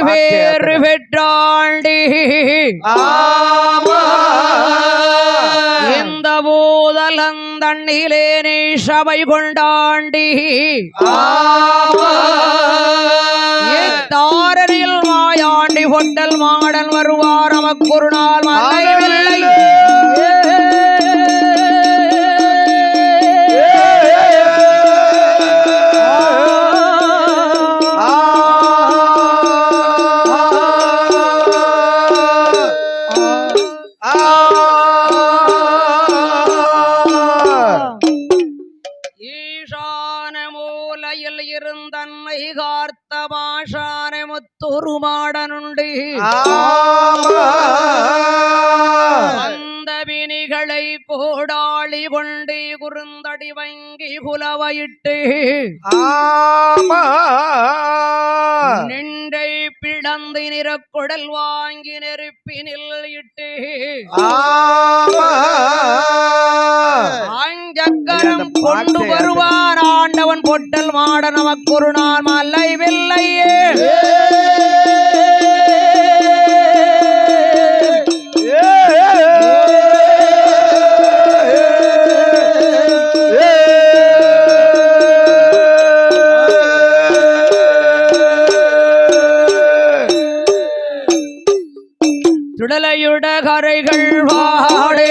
பேரு பெற்றாண்டி இந்த பூதலந்தண்ணிலே நீ சபை கொண்டாண்டி தாரரில் மாயாண்டி பொட்டல் மாடன் வருவார் நமக்கு ஒரு நாள் மலை வெள்ளை இருந்தன்னை கார்த்த பாஷான முத்தொரு மாடனுண்டு அந்த வினிகளை கோடாளி கொண்டு குறுந்தடி வங்கி குலவையிட்டு நின்றை பிளந்து நிறக்குடல் வாங்கி நெருப்பினில் இட்டு ஆஞ்சக்கரம் கொண்டு வருவார் ஆண்டவன் பொட்டல் மாட நமக்கு ஒரு நாள் மலை வெள்ளையே சுடலையுட கரைகள் வாடே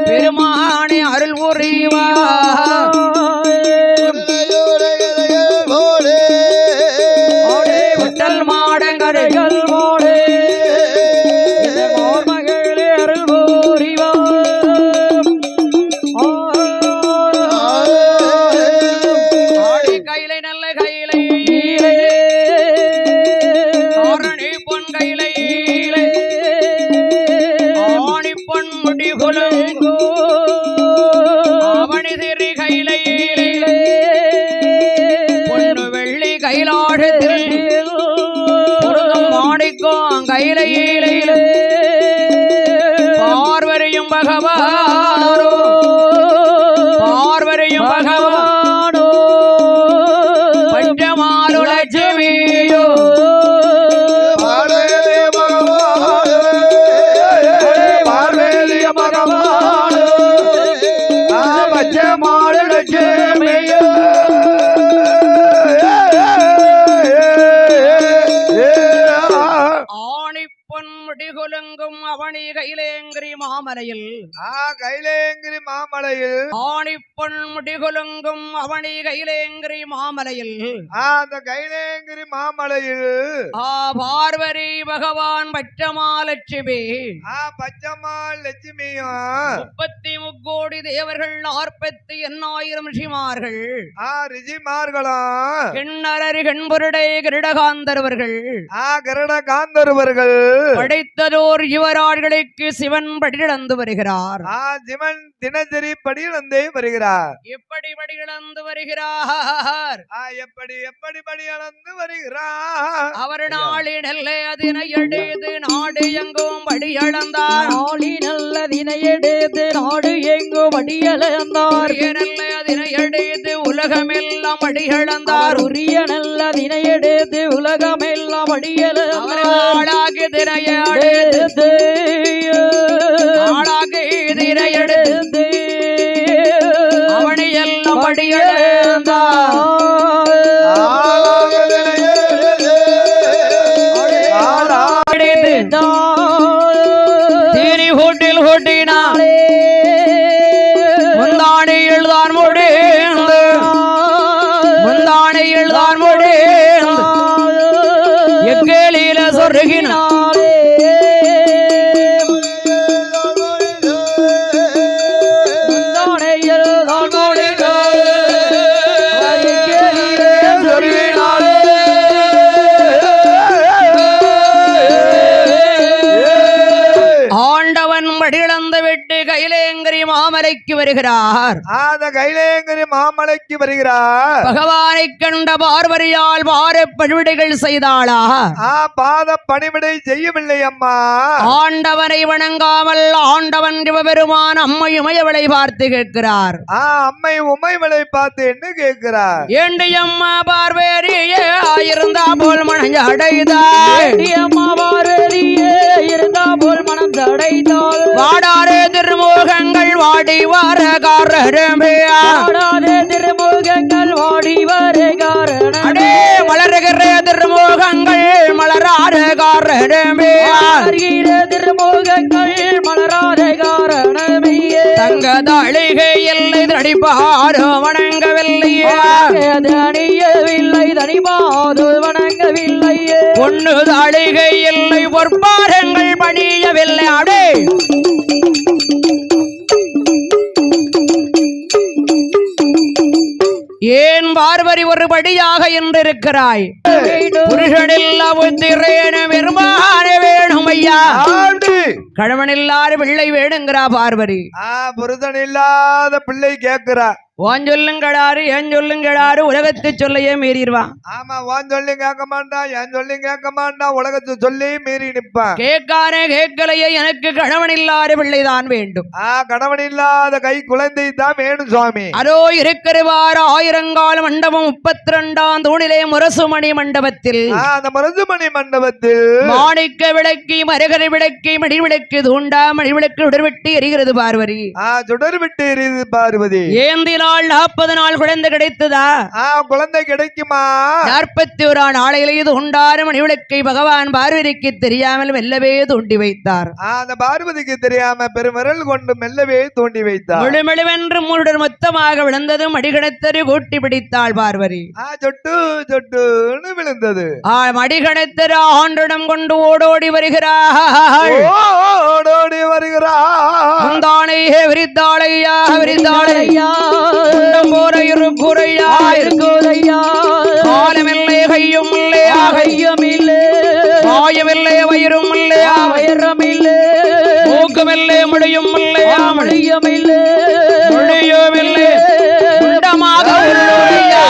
பெருமானே அருள் புரிவா பொட்டல் மாடங்கரைகள் மோடே மகளே அருள் புரிவா ஆடி கைலை நல்ல கைலை ஆரணி பொன் கைலை ஆணி பொன் முடி குலங்கோ அவனி திரு கைலை பொண்ணு வெள்ளி கைலாடத்தில் மாணிக்கம் கைலையிலே பார்வரையும் பகவானோ பார்வரையும் பகவானோ பஞ்சமாலு லட்சுமியோ பஞ்சமாலு லட்சுமியோ குலுங்கும் அவனி கைலேங்கிரி மாமலையில் கைலேங்கிரி மாமலையில் ஆணி பொன் முடி குலுங்கும் அவனி கைலேங்கிரி மாமலையில் அந்த கைலேங்கிரி மாமலையில் பார்வரி பகவான் பச்சமாலட்சுமி பச்சமால் லட்சுமியும் 33 கோடி தேவர்கள் 48,000 ரிஷிமார்கள் ரிஷிமார்களும் கிண்ணறி கண்பொருடை கிருடகாந்தர்வர்கள் கிருடகாந்தர்வர்கள் படைத்ததோர் யுவராட்களுக்கு சிவன் படியிழந்து வருகிறார் சிவன் தினசரி படியிழந்தே வருகிறார் எப்படி படியிழந்து வருகிறார் எப்படி எப்படி படியிழந்து வருகிறார் அவர் நாளி நல்ல அதினை எடுத்து நாடு எங்கும் படியிழந்தார் நாளி நல்ல தினை எடுத்து நாடு எங்கும் படியிழந்தார் நல்ல அதினை எடுத்து உலகமெல்லாம் படியிழந்தார் உரிய நல்ல தினை எடுத்து உலகமெல்லாம் படியிழந்தார் ஆளாகி தினைய எடுத்து ஆளாகி தினை எடுத்து அவனை எல்லாம் படியிழந்தார் தீனி ஹோட்டில் ஹோட்டினாலே முந்தானையில் தான் முடிந்து முந்தானையில் தான் முடிந்து எக்கேலியில சொருகினாலே முந்தானையில் தான் முடிந்து சொருகினாலே ஆண்டவன் படியிழந்து விட்டு கைலேங்கிரி மா மாமலைக்கு வருகிறார். அந்த கைலேங்கிரி மாமலைக்கு வருகிறார். பகவானை கண்ட பார்வரியால் பார பணிவிடைகள் செய்தாளா? பாத பணிவிடை செய்யவில்லை அம்மா. ஆண்டவனை வணங்காமல் ஆண்டவன் சிவபெருமான் அம்மை உமையவளை பார்த்து கேட்கிறார். அம்மை உமைவளை பார்த்து என்ன கேட்கிறார்? ஏண்டி அம்மா பார்வரியே இருந்தா போல் மனம் அடைதாள். அம்மா பார்வதியே இருந்தா போல் மனம் அடைந்தாள். வாடாரே திருமுகங்கள் வாடி வர காரணமே. வாடாரே திருமுகங்கள் வாடி வர காரணமே. அடே மலர்கிற திருமுகங்கள் மலராத காரணமே. திருமுகங்கள் மலராத காரணமே. தங்க தாளிகை எல்லை தடிப்பாரோ வணங்கவில்லையே. அணியவில்லை தனிமாது வணங்கவில்லையே. பொண்ணு தாளிகை எல்லை பொற்பாரங்கள் பணியவில்லை. அடே ஏன் பார்வரி ஒரு படியாக என்றிருக்கிறாய்? புருஷனில் அவுத்திரேன பெருமான வேணும் ஐயா. கணவன் இல்லாத பிள்ளை வேணுங்கிறா பார்வரி. புருஷன் இல்லாத பிள்ளை கேட்கிறா. ஓன் சொல்லுங்கடாரு ஏன் சொல்லுங்கடாரு உலகத்தை சொல்லையே மீறிடுவான். ஆமா, ஓன் சொல்லி கேட்க மாட்டான், என் சொல்லி கேட்க மாட்டான், உலகத்தை சொல்லி மீறி நிற்பான். கேட்கானே கேட்கலையே எனக்கு கணவன் இல்லாத பிள்ளைதான் வேண்டும். கணவன் இல்லாத கை குழந்தை தான் வேணும் சுவாமி. அதோ இருக்கிறவாறு ஆயிரங்கால மண்டபம் 32ஆம் தூணிலே முரசுமணி மண்டபத்தில் அந்த முரசுமணி மண்டபத்தில் மாணிக்க விளக்கி மரகரை விளக்கி மணி விளக்கு தூண்டா மணி விளக்கு உடர்விட்டு எரிகிறது பார்வதி. சுடர் விட்டு எரியுது பார்வதி. ஏந்தினால் 40 நாள் குழந்தை கிடைத்ததா? குழந்தை கிடைக்குமா? 41 நாளையிலே இது உண்டான மணி விளக்கை பகவான் பார்வதிக்கு தெரியாமல் மெல்லவே தூண்டி வைத்தார். அந்த பார்வதிக்கு தெரியாம பெருமிரல் கொண்டு மெல்லவே தூண்டி வைத்தார். முழுமெழுவென்று மூடுடன் மொத்தமாக விழுந்தது. மடிகணத்தரு கூட்டி பிடித்தாள் பார்வதி. சொட்டு சொட்டுன்னு விழுந்தது. மடிகணத்தரு ஆண்டிடம் கொண்டு ஓடோடி வருகிறாள். ஓடோடி வருகிறாள். முந்தானையே விரித்தாளையா விரித்தாளையா. காலமில்லை கையும் இல்லே கையும் இல்லே. வாயுமில்லை வயிறும் இல்லே வயிறும் இல்லே. மூக்குமில்லை முடியும் இல்லே முடியும் இல்லே முடியும் இல்லே. உண்டமாக உள்ளுதையா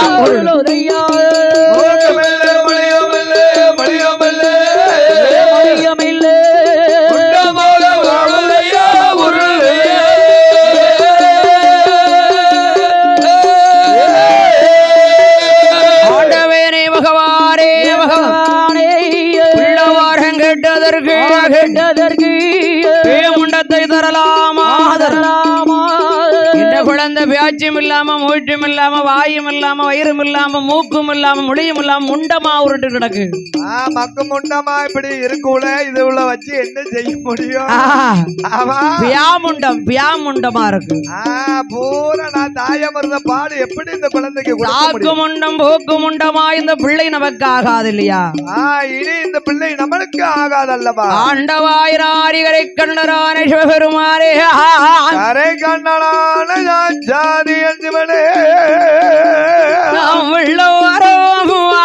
முண்டத்தை தரலாமா தரலாமா. இந்த குழந்தை வியாச்சியம் இல்லாம மூச்சும் இல்லாம வாயும் இல்லாம வயிறும் இல்லாம மூக்கும் இல்லாம முடியும் இல்லாம முண்டமா உருட்டு கிடக்கு. மக்கு முண்டமா இப்படி இருக்குள்ள இது உள்ள வச்சு என்ன செய்ய முடியும்? முண்டமா இருக்கு. பூரா நான் தாயமருந்த பாடு எப்படி இந்த குழந்தைக்கு சாக்கு முண்டம் போக்கு முண்டமா இந்த பிள்ளை நமக்கு ஆகாது இல்லையா? இனி இந்த பிள்ளை நம்மளுக்கு ஆகாதல்லவா? ஆண்டவாயிராரிகரை கண்ணரான சிவபெருமாரே கரை கண்ணனான ஜாதி அஞ்சுவனே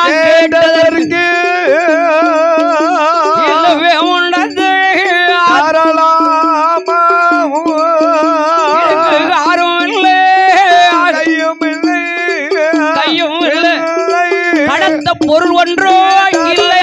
கேட்டதற்கு பொருள் ஒன்றோ இல்லை.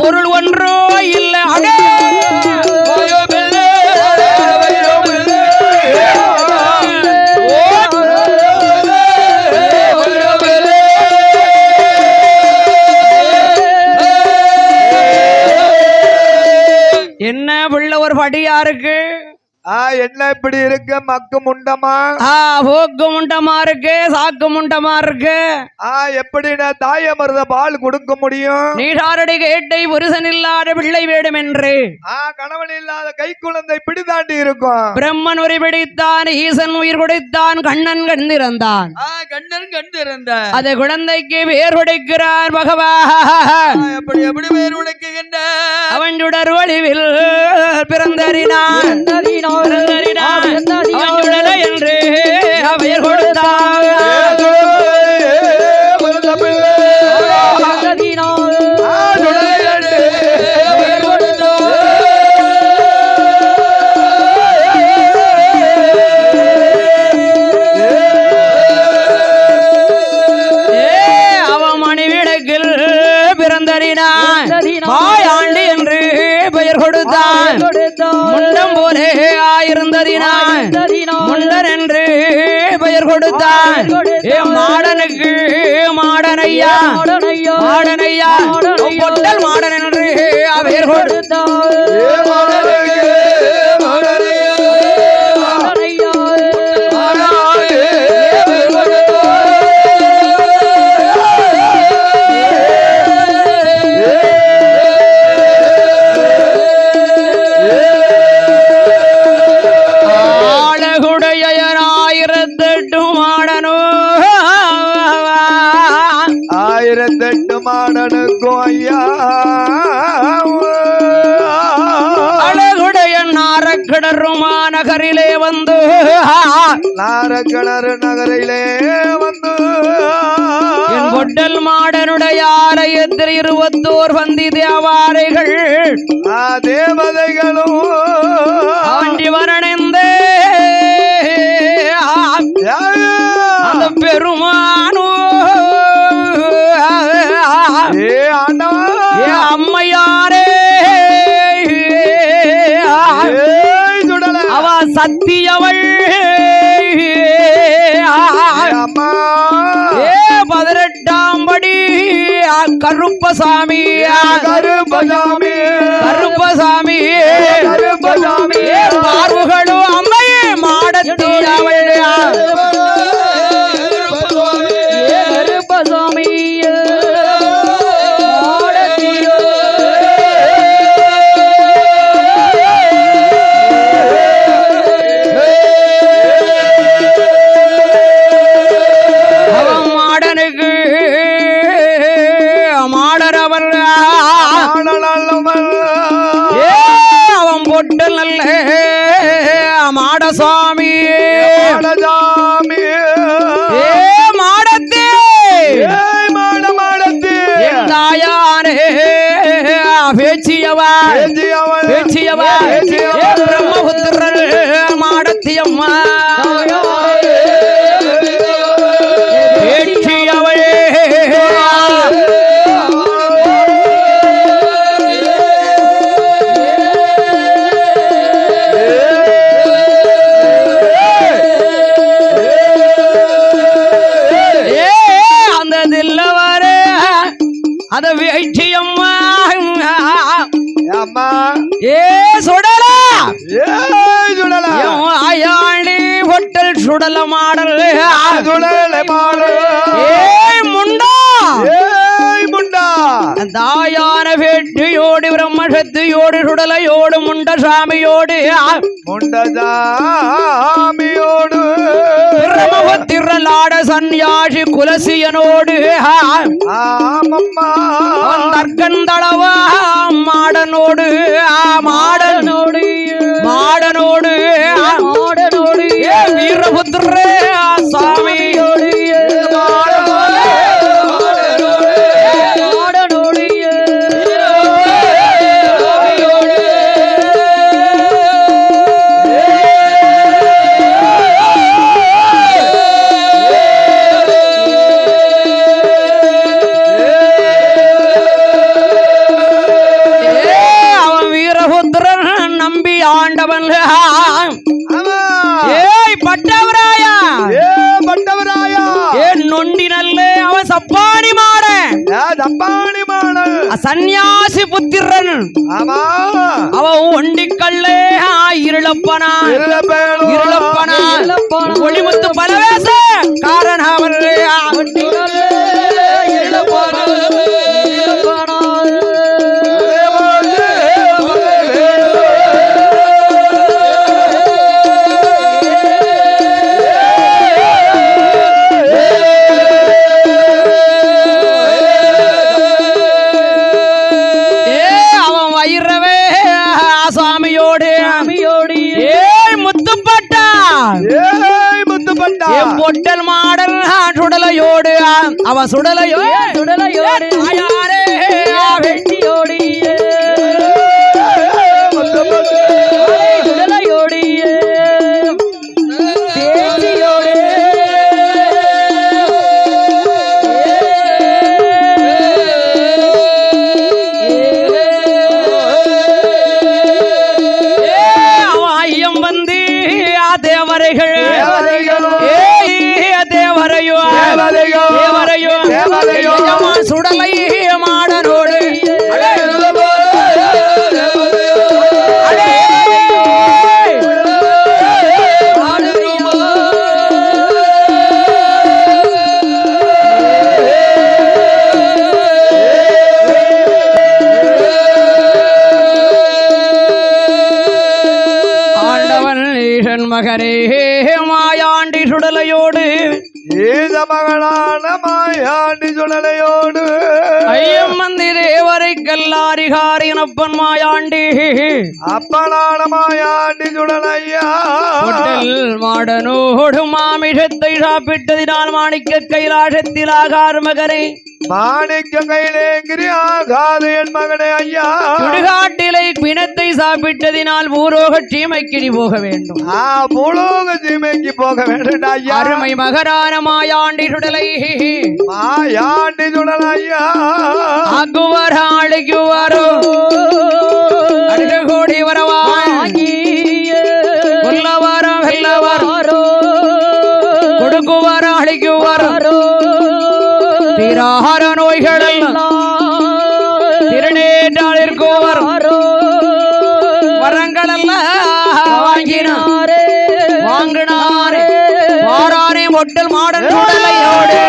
பொருள் ஒன்றோ இல்லை. அடே என்ன பிள்ளை ஒரு படியா இருக்கு. என்ன இப்படி இருக்கு மக்கு முண்டமா போக்கு முண்டமா இருக்கு சாக்கு முண்டமா இருக்கு எப்படி நான் தாய மருத பால் கொடுக்க முடியும் நீடாரடி கேட்டை புருஷன் இல்லாத பிள்ளை வேடும் என்று கணவன் இல்லாத கை குழந்தை பிடிதாண்டி இருக்கும் பிரம்மன் உரி பிடித்தான் ஈசன் உயிர் கொடுத்தான் கண்ணன் கண்டிருந்தான் அது குழந்தைக்கு வேர் உடைக்கிறான் பகவான் எப்படி எப்படி வேர் உடைக்குகின்ற அவன் சுடர் ஒளிவில் பிறந்தறினான் அவன் சுடலை என்று பெயர் கொடுத்தான் ஆண்டி என்று பெயர் கொடுத்தான் முண்டம் போலே ஆயிருந்ததினான் முண்டன் என்று பெயர் கொடுத்தான் மாடனுக்கு மாடனையா மாடனையா பொட்டல் மாடன் என்று பெயர் கொடுத்தான் மாடனுக்கும் ஐயா அழகுடைய நாரக்கிணறுமா நகரிலே வந்து நாரக்கிணறு நகரிலே வந்து என் கொட்டல் மாடனுடைய ஆலயத்தில் 21 பந்தி தேவாரைகள் தேவதைகளும் ஆண்டி வரணந்தே அந்த பெருமானோ அம்மையாரே அவ சத்தியவள் 18ஆம் படி கருப்பசாமி கருப்பசாமி கருப்பசாமி கருப்பசாமி பார்வுகளும் அம்மையே மாடத்தியவள் கருப்பசாமி அவன் பொட்டல் நல்ல மாடசாமி மாடசாமி மாடத்தே மாடத்தே தாயாரே பேச்சியவா பேச்சியவா பிரம்மபுத்திரர் மாடத்தியம்மா பேச்சியவளே அத வேட்சியம்மா அம்மா சுடலா சுடலா ஆயாண்டி பொட்டல் சுடல மாடல் சுடல மாடல் முண்டா முண்டா தாயான வேட்டியோடு பிரம்மசக்தியோடு சுடலையோடு முண்டசாமியோடு முண்டசாமியோடு பிரம்மபுத்திரலாட சன்னியாசி குலசியனோடு தற்கந்தளவா மாடனோடு மாடனோடு மாடனோடு மாடனோடு வீரபுத்திர சாமியோடு மாடனோடு ஆண்டவன் ஏய் பட்டவராயா பட்டவராயா ஏன் நொண்டி நல்ல அவன் சப்பானி மாட சப்பானி மாட சன்னியாசி புத்திரன் ஆமா அவன் ஒண்டிக்கல்லே இருள இருளப்பனா இருளப்பேளோ. இருளப்பனா இருளப்பனா. ஒளிமுத்து பலவேச காரணவர் ஒட்டிகளே இருளப்பனா. இருளப்பனா. அவன் வயிறவே சாமியோடு சாமியோடி முத்துப்பட்டா ஏய் முத்துப்பட்டா. பொட்டல் மாடல் சுடலையோடு அவ சுடலையோ சுடலையோடு தாயாரே வெட்டியோடி முத்துப்பட்டா. சுடலையோடி பேச்சியோடு அவன் ஐயம் வந்து தேவரைகள் தேவரைகளோ. தேவரையோ தேவரையோ. தேவரையோ தேவரையோ. எஜமான் சுடலை மாடனோடு அடே. ஆண்டவன் ஈசன் மகரே மாயாண்டி சுடலையோடு ஈத மகளான மாயாண்டி சுடலையோடு ஐயம் மந்தி தேவரை கல்லாரிகாரினப்பன் மாயாண்டி அப்பனான மாயாண்டி சுடலையா. பொட்டல் மாடனோடு மாமிஷத்தை சாப்பிட்டதினால் மாணிக்க கைலாசத்தில் ஆகார் மகனே மாணிக்க கையிலேங்கிரி ஆகாது என் மகனே ஐயா. சுடுகாட்டிலை பிணத்தை சாப்பிட்டதினால் பூரோக சீமைக்கிடி போக வேண்டும் பூலோக சீமைக்கு போக வேண்டும் ஐயா. அருமை மகரான மாயாண்டி சுடலை மாயாண்டி சுடலையா. அகுவர் ஆளுக்குவாரோ அருகு கோடி வரவான் கொல்லவாரம் வெல்லவர் கொடுக்குவார் அழிக்குவார் தீரார நோய்கள் திருநேற்றால் இருக்குவர் வரங்கள் அல்ல வாங்கினாரே வாங்கினாரே வாரானே மொட்டல் மாடன் சுடலையோடு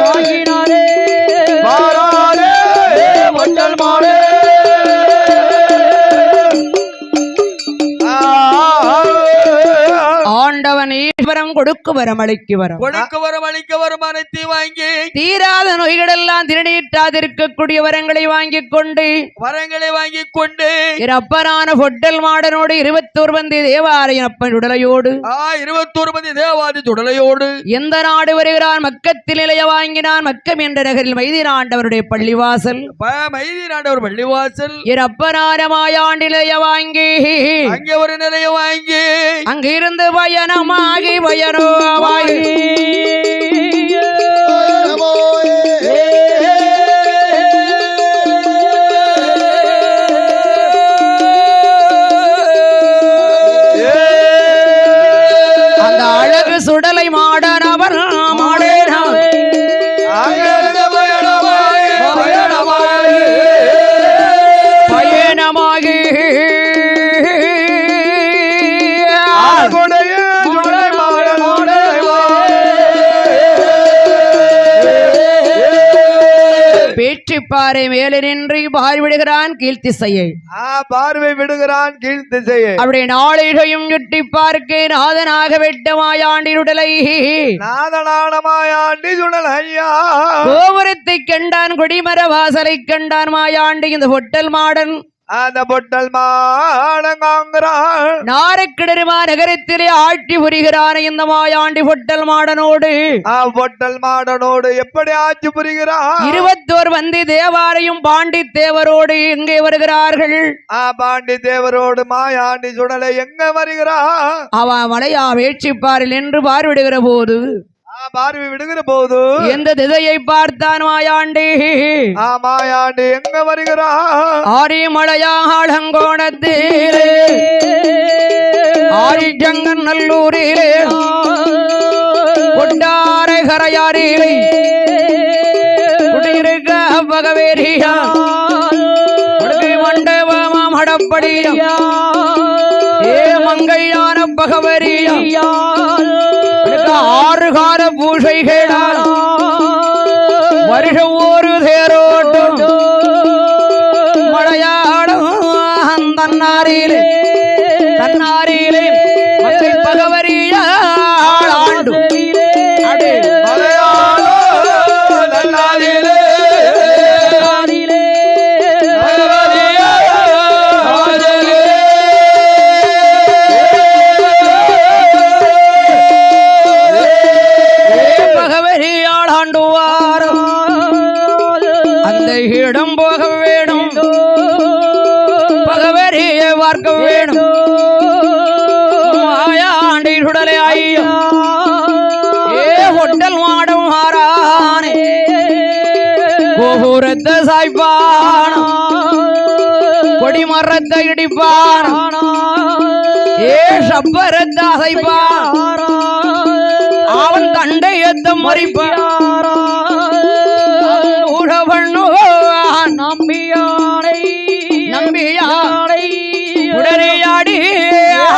வாங்கினாரே மாறாதே மொட்டல் மாடே. ஆண்டவன் ஈஸ்வரம் கொடுக்கு வரம் அளிக்கு வரம் கொடுக்க வரும் அளிக்க வரும் அனைத்தையும் வாங்கி தீராத நோய்களெல்லாம் திருநீட்டாதிருக்கக்கூடிய வரங்களை வாங்கிக் கொண்டு வரங்களை வாங்கி கொண்டு என் அப்பனான பொட்டல் மாடனோடு 21 வந்தி தேவாலயம் அப்பன் உடலையோடு 21 மணி தேவாதி சுடலையோடு எந்த நாடு வருகிறான் மக்கத்தில் நிலைய வாங்கினான் மக்கம் என்ற நகரில் மைதீன ஆண்டவருடைய பள்ளிவாசல் மைதி நாட்டவர் பள்ளிவாசல் என் அப்பனான மாயாண்டு நிலைய வாங்கி அங்கே ஒரு நிலைய வாங்கி அங்கிருந்து பயணமாகி பயணமாகி அந்த அழகு சுடலை மாடனவர் மாடேனவர் பயணமாகி பேச்சுப்பாறை மேலே நின்று பார்விடுகிறான் கீழ்த்திசையை பார்வை விடுகிறான் கீழ் திசையை. அவருடைய நாளிகையும் சுட்டி பார்க்க நாதனாக வெட்ட மாயாண்டி உடலை நாதனான மாயாண்டி சுடலையா. கோபுரத்தை கண்டான் கொடிமர வாசலை கண்டான் மாயாண்டி இந்த பொட்டல் மாடன் அந்த பொட்டல் மாடங்காங்கிறான். நாரக்கிடருமா நகரத்திலே ஆட்சி புரிகிறான் இந்த மாயாண்டி பொட்டல் மாடனோடு பொட்டல் மாடனோடு எப்படி ஆட்சி புரிகிறான். 21 வந்தி தேவாரையும் பாண்டி தேவரோடு எங்கே வருகிறார்கள். பாண்டி தேவரோடு மாயாண்டி சுடலை எங்க வருகிறான். அவன் மலையா வேட்சிப்பாரில் நின்று பார்விடுகிற போது பார்வை விடுகிற போது எந்த திசையை பார்த்தான் மாயாண்டி. மாயாண்டி எங்க வருகிறான். ஆரிமலையாளங்கோணத்திலே ஆரிஜங்கன் நல்லூரிலே கொண்டாரை கரையாரிலே குடியிருக்க பகவேரியா மண்டப ஆடப்படியா ஏ மங்கையான பகவரியா ஆறு கால பூசைகளால் வருஷம் ஒரு தேரோட்டும் மலையாளம் தன்னாரிலே மங்கை பகவரியா ஆண்டு இடம் போக வேணும் பகவரியை பார்க்க வேணும் மாயாண்டி சுடலை ஐயா ஏ ஹொட்டல் மாடம் மாறானே கோபுரத்தை சாய்ப்பான கொடிமரத்தை இடிப்பான ஏ சப்பரத்தை அசைப்பான் அவன் தண்டையத்தை மறிப்பான் நம்பியானை உடனேயாடி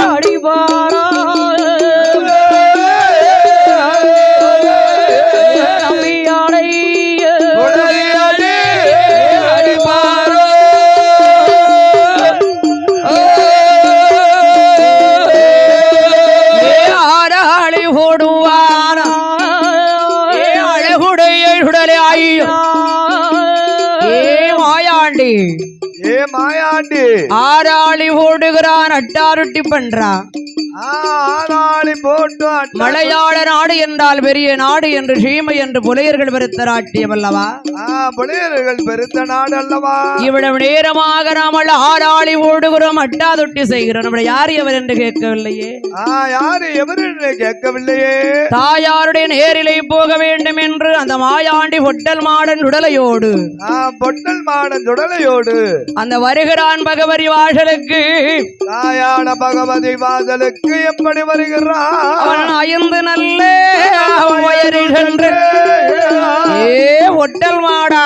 அடிபாரா நம்பியானை உடனேயாடி அடிபாரா ஆராளி ஓடுவாரா ஏ அழகுடைய சுடலே ஐயோ ஏ மாயாண்டி ஆராளி ஓடுகிறான் அட்டாருட்டி பண்றான் ஆராளி போட்டு மலையாள நாடு என்றால் பெரிய நாடு என்று சீமை என்று புலையர்கள் பெருத்த நாட்டியம் அல்லவா புலையர்கள் பெருத்த நாடு அல்லவா இவ்வளவு நேரமாக நாமல் ஆராளி ஓடுகிறோம் அட்டாதொட்டி செய்கிறோம் நம்மளை யார் எவர் என்று கேட்கவில்லையே யாரு எவர் என்று கேட்கவில்லையே தாயாருடைய நேரிலே போக வேண்டும் என்று அந்த மாயாண்டி பொட்டல் மாடன் உடலையோடு பொட்டல் மாடன் உடலையோடு அந்த வருகிறான் பகவதி வாசலுக்கு தாயான பகவதி வாசலுக்கு எப்படி வருகிறான் ஐந்து நல்ல வயரில் சென்று ஏ பொட்டல் மாடா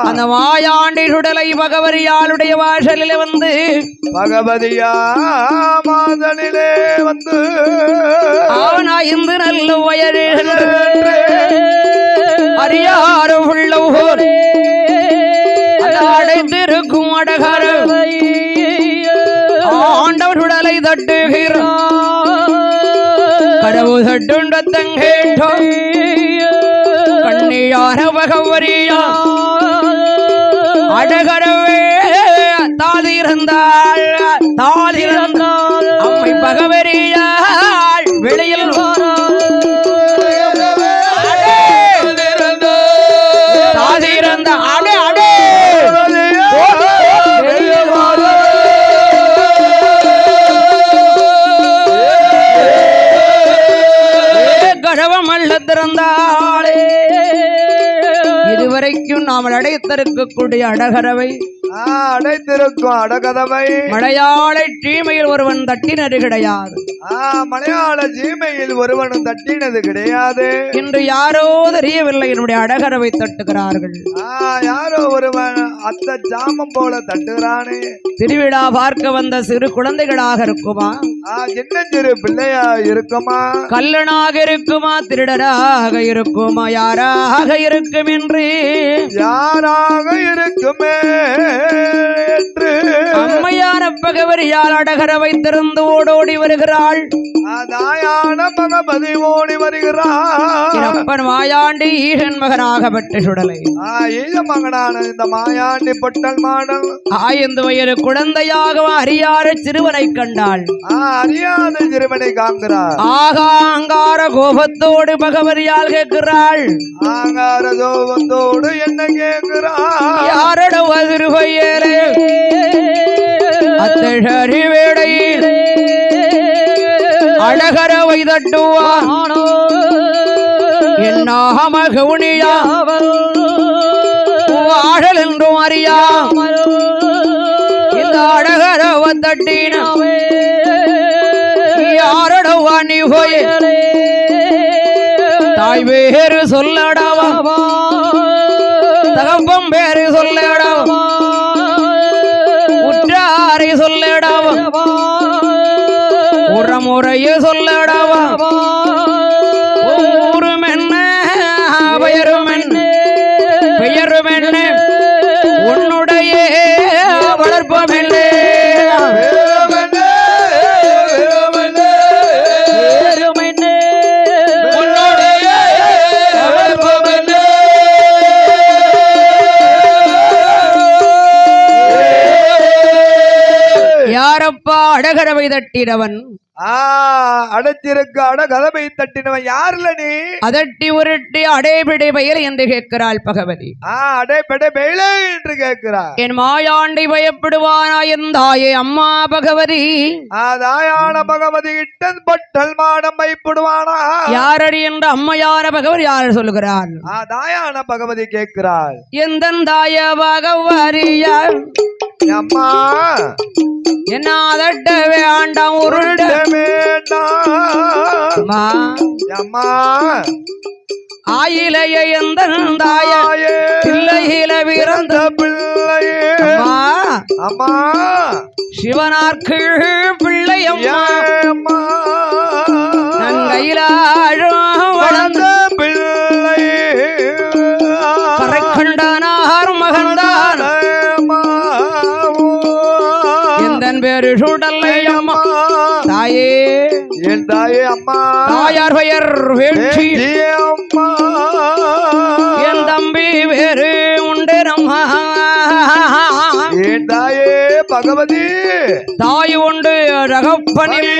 அந்த மாயாண்டி சுடலை பகவதியாளுடைய வாசலிலே வந்து பகவதியா மாதனிலே வந்து அவன் ஐந்து நல்ல வயரில் சென்று அறியாறு உள்ளவோர் அடைத்திருக்கும் அடகர ஆண்டவர் உடலை தட்டுகிறார் கடவு தட்டுண்ட தங்கேட்டோ கண்ணியான பகவரியா அடகரவே தாதிருந்தாள் அம்மை பகவரியாள் வெளியில் தாதிருந்த அடே அடே திறந்தாளே இதுவரைக்கும் நாம் அடைத்திருக்கக்கூடிய அடகரவை அடைத்திருக்கும் அடகதவை மலையாள சீமையில் ஒருவன் தட்டினது கிடையாது மலையாள சீமையில் ஒருவனும் தட்டினது கிடையாது இன்று யாரோ தெரியவில்லை என்னுடைய அடகரவை தட்டுகிறார்கள் யாரோ ஒருவன் அத்த ஜாமம் போல தட்டுகிறானே திருவிழா பார்க்க வந்த சிறு குழந்தைகளாக இருக்குமா சின்ன சிறு பிள்ளையா இருக்குமா கல்லனாக இருக்குமா திருடராக இருக்குமா யாராக இருக்கும் என்று யாராக இருக்குமே என்று அம்மையான பகவரியால் அடகரவை திறந்து ஓடோடி வருகிறாள் தாயான பகவதி ஓடி வருகிறாள் அப்பன் மாயாண்டி ஈசன் மகனாகப்பட்ட சுடலை ஈச மகனான இந்த மாயாண்டி பொட்டல் மாடல் 5 வயது குழந்தையாக அறியாத சிறுவனை கண்டாள் அறியாத சிறுவனை காண்கிறாள் ஆகாங்கார கோபத்தோடு பகவரியால் கேட்கிறாள் ஆங்கார கோபத்தோடு என்ன கேட்கிறாள் யாரட வதிருவையரே அத்தழறி வேடையில் அழகரவை தட்டுவானோ என்னாம கவுனியா ஆடல் என்றும் அறியாமல் இந்த அழகரவ தட்டினவே யாரடவா நீ போய் தாய் வேறு சொல்லடவா தகப்பம் பேரு சொல்லடவா முறையே சொல்லடவா ஊரும் என்ன பெயரும் என்ன பெயரும் என்ன உன்னுடைய வளர்ப்பம் என்ன யாரப்பா அடகரவை தட்டினவன் அடைத்திருக்க அடகதவை தட்டினவன் யாருல நீ அதட்டி உருட்டி அடைபிடை பயில் என்று கேட்கிறாள் பகவதி அடைபடை பெயில என்று கேட்கிறார் என் மாயாண்டி பயப்படுவானா எந்தாயே அம்மா பகவதி தாயான பகவதி கிட்ட பொட்டல் மாடம் பயப்படுவானா யாரடி என்ற அம்மையான பகவதி யார் சொல்லுகிறாள் தாயான பகவதி கேட்கிறாள் எந்த தாய பகவதியா அம்மா என்ன அதட்ட வேண்டாம் உருட்ட வேண்டாம் அம்மா ஆயிலைய எந்த தாயே பிள்ளையில பிறந்த பிள்ளையே அம்மா சிவனார்க்கு பிள்ளை அம்மா நங்கையிலாழும் வளர்ந்த பிள்ளையே கரைக்கண்டனார் மகன்தான் எந்தன் பேரு சுடலை அம்மா தாயே என் தாயே அம்மா தாயார் பெயர் வேட்சி அம்மா என் தம்பி வேறு உண்டு அம்மா என் தாயே பகவதி தாய் உண்டு ரகப்பனில்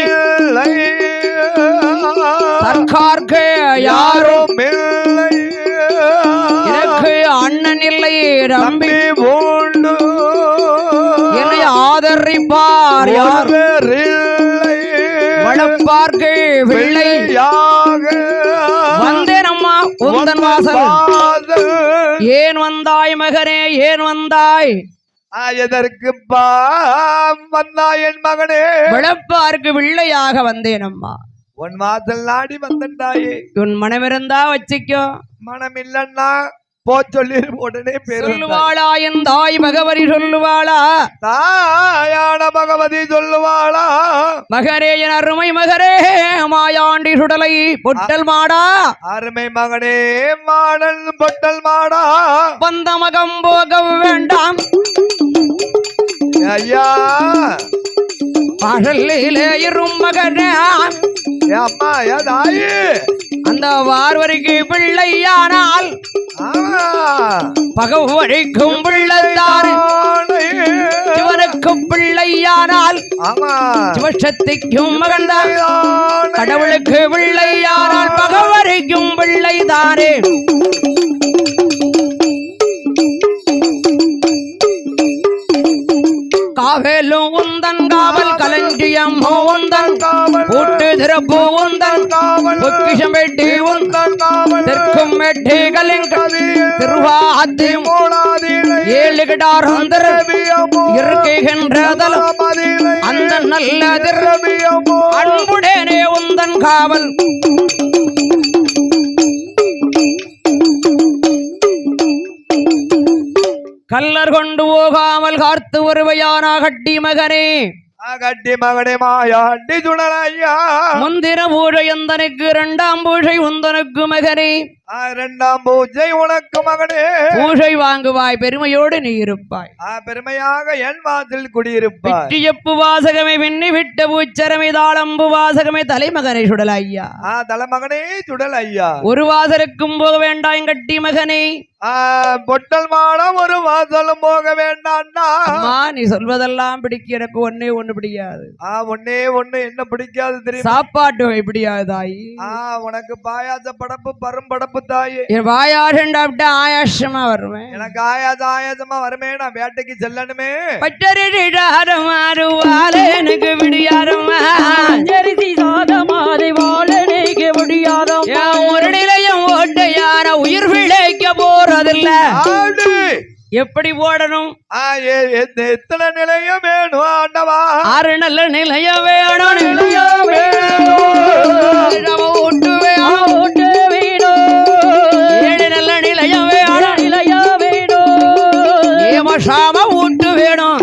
தற்கார்க்கு யாரும் இல்லை எனக்கு அண்ணன் இல்லை தம்பி உண்டு என்னை ஆதரிப்பார் யார் வளர்ப்பார்க்கு பிள்ளையாக வந்தேன் அம்மா உந்தன் வாசல் ஏன் வந்தாய் மகனே ஏன் வந்தாய் எதற்கு வந்தாய் என் மகனே வளர்ப்பார்க்கு பிள்ளையாக வந்தேன் அம்மா உன் வாசல் நாடி வந்தாயே உன் மனமிருந்தா வச்சுக்கோ மனம் இல்லன்னா போ சொல்லி உடனே சொல்லுவாளா என் தாய் பகவதி சொல்லுவாளா தாயான பகவதி சொல்லுவாளா மகரே என் அருமை மகரே மாயாண்டி சுடலை பொட்டல் மாடா அருமை மகனே மாடன் பொட்டல் மாடா வந்த மகம் போக வேண்டாம் ஐயா பாடலிலே இரும் மகனே அம்மா தாயே அந்த வார்வரிக்கு பிள்ளையானால் பகவரிக்கும் பிள்ளைதாரு சிவனுக்கும் பிள்ளையானால் சிவசக்திக்கும் மகன்தான் கடவுளுக்கு பிள்ளையானால் பகவரிக்கும் பிள்ளைதானே காவலும் உந்தன் காவல் களஞ்சியம் உந்தன் கூட்டு திறப்பு உந்தன் பொக்கிஷம் வெட்டி உந்தன் தெற்கும் வெட்டி கலிங்கதி திருவாதி ஏழு கிடாரம் இருக்கின்றதலும் அந்த நல்ல திரவியம் அன்புடனே உந்தன் காவல் கல்லர் கொண்டு போகாமல் காத்து வருவையான கட்டி மகனே கட்டி மகனே மாயாண்டி சுடலையா முந்திர பூஜை எந்தனுக்கு இரண்டாம் பூஜை உந்தனுக்கு மகனே இரண்டாம் பூஜை உனக்கு மகனே பூஜை வாங்குவாய் பெருமையோடு நீ இருப்பாய் பெருமையாக என் வாசல் குடியிருப்பாய் வெற்றியப்பு வாசகமே விண்ணி விட்ட பூச்சரமை தாளம்பு வாசகமே தலைமகனை சுடல் ஐயா தலைமகனே சுடல் ஐயா ஒரு வாசலுக்கும் போக வேண்டாம் கட்டி மகனே பொட்டல் மாடம் ஒரு வாசலும் போக வேண்டாம்னா நீ சொல்வதெல்லாம் பிடிக்க எனக்கு ஒன்னே ஒண்ணு பிடிக்காது ஒன்னே ஒண்ணு என்ன பிடிக்காது தெரியும் சாப்பாட்டு வகை பிடிக்காது தாயி உனக்கு பாயாச படப்பு பரும்படப்பு தாயே என் வாயாசம் ஆயாசமா வருவேன் எனக்கு ஆயாசமா வருமே நான் வேட்டைக்கு செல்லணுமே பட்டரிடாரமாறுவாலே எனக்கு விடியாரமா சாதமாதை வாழனைக்கு முடியாதம் ஒரு நிலையம் ஓட்ட யார உயிர் பிழைக்க போறதில்ல எப்படி போடணும் எத்தனை நிலையம் வேணும் ஆண்டவா 6 நல்ல நிலையம் வேணும் ஓட்டு வேணும் 7 நல்ல நிலையம் வேணும் ஏமசாம ஊட்டு வேணும்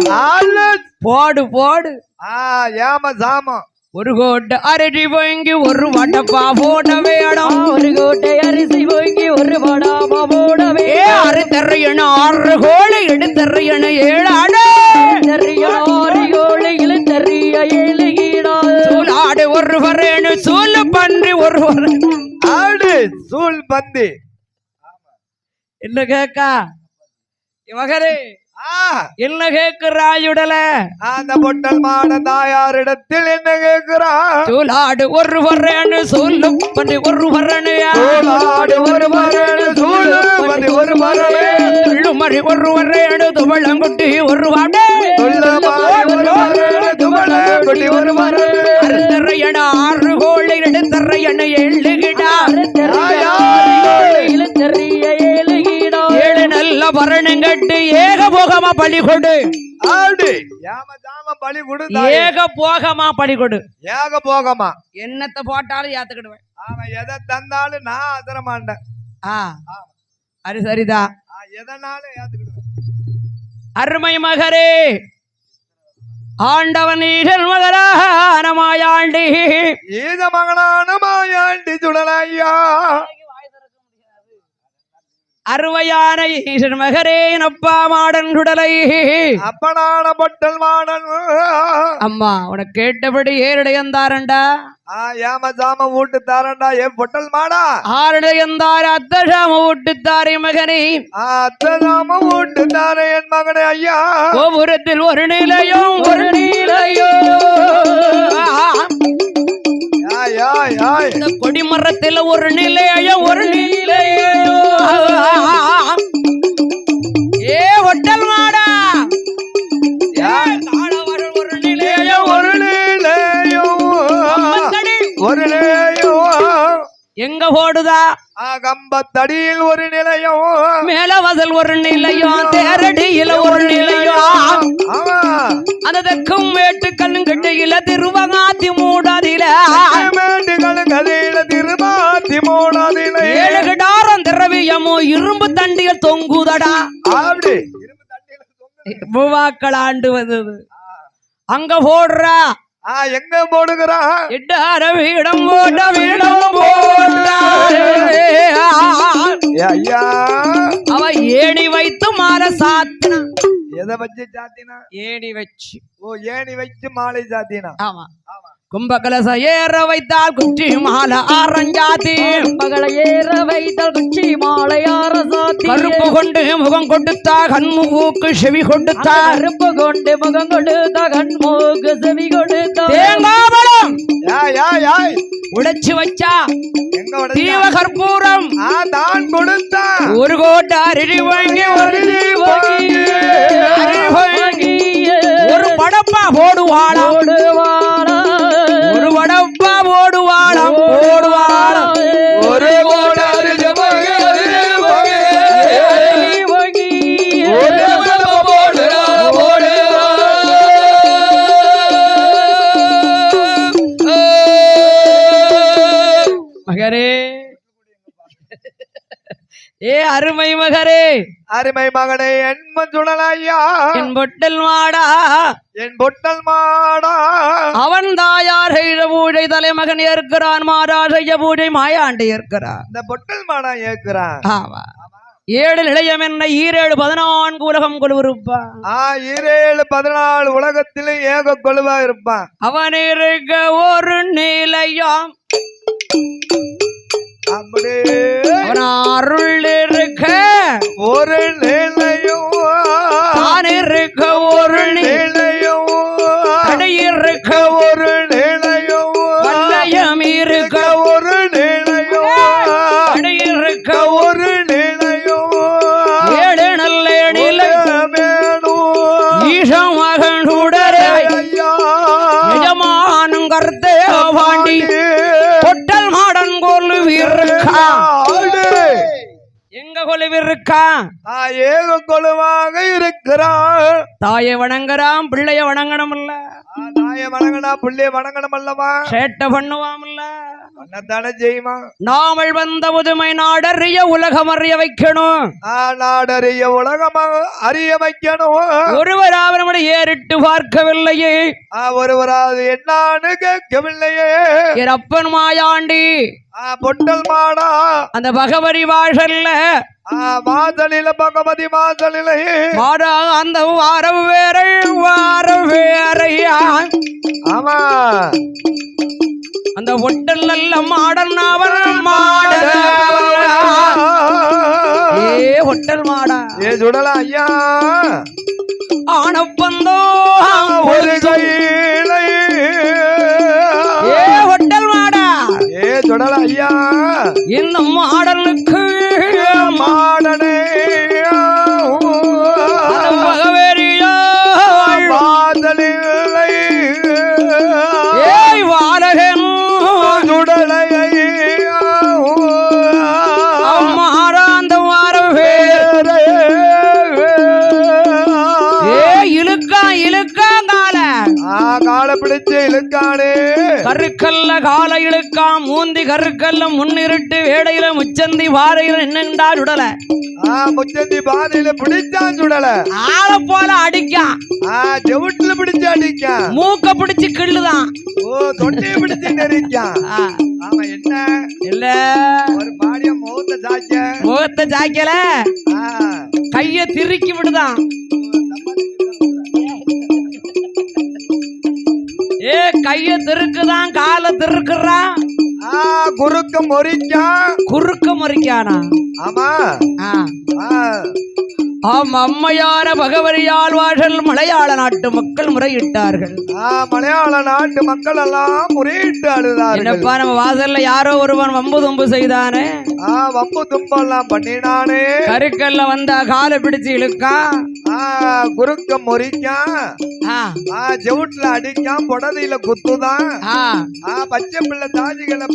போடு ஏம சாமம் ஒரு கோட்டை அரிசி வாங்கி ஒரு வடப்பா போட வேடம். ஒரு கோட்டை அரிசி வாங்கி ஒரு வடாமா போடவே. ஆறு தரையணு 6 கோழி எடுத்தரையணு 7 ஆடு. தெரியலாறு கோழி இழுத்தறிய 7 ஈடாது. சூலாடு ஒரு வரேனு சூழ் பன்றி ஒரு வரேனு. ஆடு சூழ் பந்தி. என்ன கேக்கா மகரே என்ன கேக்குறாயுடல? அந்த பொட்டல் மாட தாயாரிடத்தில் என்ன கேட்கிறா? சூலாடு ஒரு வரேனு சூழ் பன்றி ஒரு வரேனு. சூழாடு ஒரு வரேனு சூழ் பந்தி ஒரு வரவே. துள்ளுமறி ஒரு வரேனு துவளங்குட்டி ஒரு வாடு. துள்ளமாய் ஒரு வரேனு துவளங்குட்டி ஒரு வரவே. அறுத்தரையணு 6 கோழி எடுத்தரையணு 7 கிடா. இழுத்தறிய 7 ஈடாது. 7 நல்ல பரணம் கட்டு ஏக போகமா பலி கொடு. ஆடு யாம ஜாம பலி கொடு. ஏக போகமா பலி கொடு. ஏக போகமா என்னத்தை போட்டாலும் ஏத்துக்கிடுவேன். அவன் எதை தந்தாலும் நான் அதர மாட்டேன். அது சரிதான். எதனாலும் ஏத்துக்கிடுவேன். அருமை மகரே ஆண்டவன் ஈசன் மகரான மாயாண்டி. ஈத மகனான மாயாண்டி சுடலையா. அருமையான ஈசன் மகரே அப்பா மாடன் சுடலை. அப்பனான பொட்டல் மாடன். அம்மா உனக்கு கேட்டபடி ஏரடையந்தாரண்டா. ஏம ஜாம வீட்டு தாரண்டா என் பொட்டல் மாடா. ஆரடையந்தார அத்தசாம விட்டுத்தாரே மகனே. அத்தனாம வீட்டு தார என் மகனே ஐயா. கோபுரத்தில் ஒரு நிலையும் ஒரு நிலையோ. இந்த கொடிமரத்தில் ஒரு நிலையம் ஒரு நிலையோ. ஏ ஒட்டல் மாடா ஒரு நிலையம் ஒரு நிலையம் ஒரு நிலையம். எங்க ஓடுதா? கம்பத்தடியில் ஒரு நிலையம். மேல வசல் ஒரு நிலையம். தேரடியில ஒரு நிலையம். அந்த தெக்கும் வேட்டு கண்ணுங்கட்டியில திருவகாத்தி மூடாதில. திருமாத்தி மூடாதில 7 கிடாரம் திரவியமோ இரும்பு தண்டிகள் தொங்குதடா. அப்படி பூவாக்கள் ஆண்டு வந்தது அங்க போடுறா. எங்க போடுகிறா? 8 வீடம் போட்ட வீடம் போட்டா. ஐயா அவ ஏணி வைத்து மாற சாத்தினா. எதை வச்சு சாத்தினா? ஏணி வச்சு. ஓ ஏணி வச்சு மாலை சாத்தினா. ஆமா கும்பகலச ஏற வைத்தால் குச்சி மாலை ஆரஞ்சாத்தி. மகளை ஏற வைத்தால் குச்சி மாலை ஆரசாத்தி. கருப்பு கொண்டு முகம் கொடுத்தா கண்முகூக்கு செவி கொடுத்தா. கருப்பு கொண்டு முகம் கொடுத்தா கண்முகூக்கு செவி கொடுத்தா. தேங்காவளம் உடைச்சு வச்சா. எங்க தீவ கற்பூரம் தான் கொடுத்தா. ஒரு கோட்டை அரிசி வாங்கி ஒரு படப்பா போடுவாளா. ஒரு படப்பா போடுவாளாம் போடுவாளாம். ஒரு மகரே ஏ அருமை மகரே அருமை மகனே என் சுடலையா. என் பொட்டல் மாடா என் பொட்டல் மாடா. அவன் தாயார் செய்த பூஜை தலைமகன் ஏற்கிறான். மாறா செய்ய பூஜை மாயாண்டி ஏற்கிறான். இந்த பொட்டல் மாடா ஏற்கிறான். ஆமா 7 நிலையம் என்ன 7 14 உலகம் கொலுவிருப்பான். 7 14 உலகத்திலும் ஏக கொலுவா இருப்பான். அவன் இருக்க ஒரு நிலையம். அப்படியே அவன் அருள் இருக்க ஒரு நிலையம். தான் இருக்க ஒரு நிலையம். கடை இருக்க ஒரு நிலையம். வல்லயம் இருக்க ஒரு நிலையம். கடை இருக்க ஒரு நிலையம். 7 நல்ல நிலை ஈசம் மகன் உடரே எஜமானும் கருத்தே பாண்டி பொட்டல் மாடன் கொலுவிருக்கா. எங்க கொலுவிருக்கா? ஏக கொலுவாக இருக்கிறான். தாயை வணங்குறான் பிள்ளைய வணங்கணும் இல்ல. தாயை வணங்கனா பிள்ளைய வணங்கணும் அல்லவா? சேட்டை பண்ணுவாம் இல்ல. பண்ணத்தானே செய்யுமா. நாமல் வந்த முதுமை நாடறிய உலகம் அறிய வைக்கணும். நாடறிய உலகமாக அறிய வைக்கணும். ஒருவராவது நம்மளை ஏறிட்டு பார்க்கவில்லையே, ஒருவராது என்னான்னு கேட்கவில்லையே. என் அப்பன் மாயாண்டி பொட்டல் மாடா அந்த பகவதி வாசல்ல வாசலில பகவதி வாசலில மாடா அந்த வாரம் வேறையா. ஆமா அந்த ஒட்டல் நல்ல மாடன் அவன் மாடல். ஏ ஒட்டல் மாடா ஏ சுடலா ஐயா ஆனப்பந்தோ ஒரு கையிலை. ஏ ஒட்டல் மாடா ஏ சுடலா ஐயா இந்த மாடலுக்கு மாடனே பகவரியா வாசலில்லை. ஏய் வாரகன் சுடலை மாறாந்த வாரம் வேற. ஏ இழுக்கா கால பிடிச்சு இழுக்கானே. கருக்கல்ல கால இழுக்காம் மூந்தி கருக்கல்ல முன்னிருட்டு வேடையில முச்சந்தி வாரையில நின்னுண்டா சுடல. முச்சந்தி பாதையில பிடிச்சான் சுடல. ஆள போல அடிக்கான். செவுட்டுல பிடிச்சு அடிக்கான். மூக்க பிடிச்சு கிள்ளுதான். ஓ தொண்டையை பிடிச்சு நெரிக்கான். ஆமா என்ன இல்ல ஒரு பாடிய முகத்தை சாய்க்கல கைய திருக்கி விடுதான். ஏ கைய திருக்குதான் கால திருக்குறான். குறுக்க முறிக்கானா. ஆமா அம்மையான பகவதியால் வாசல் மலையாள நாட்டு மக்கள் முறையிட்டார்கள். மலையாள நாட்டு மக்கள் எல்லாம் முறையிட்டு அழுதார்கள். என்னப்பா நம்ம வாசல்ல யாரோ ஒருவன் வம்பு தும்பு செய்தானே. வம்பு தும்பெல்லாம் பண்ணினானே. கருக்கல்ல வந்தா காலை பிடிச்சு இழுக்கான். குறுக்க முறிக்கான். செவுட்டுல அடிக்கான். புடதையில குத்துதான். பச்சை பிள்ளை தாஜிகளை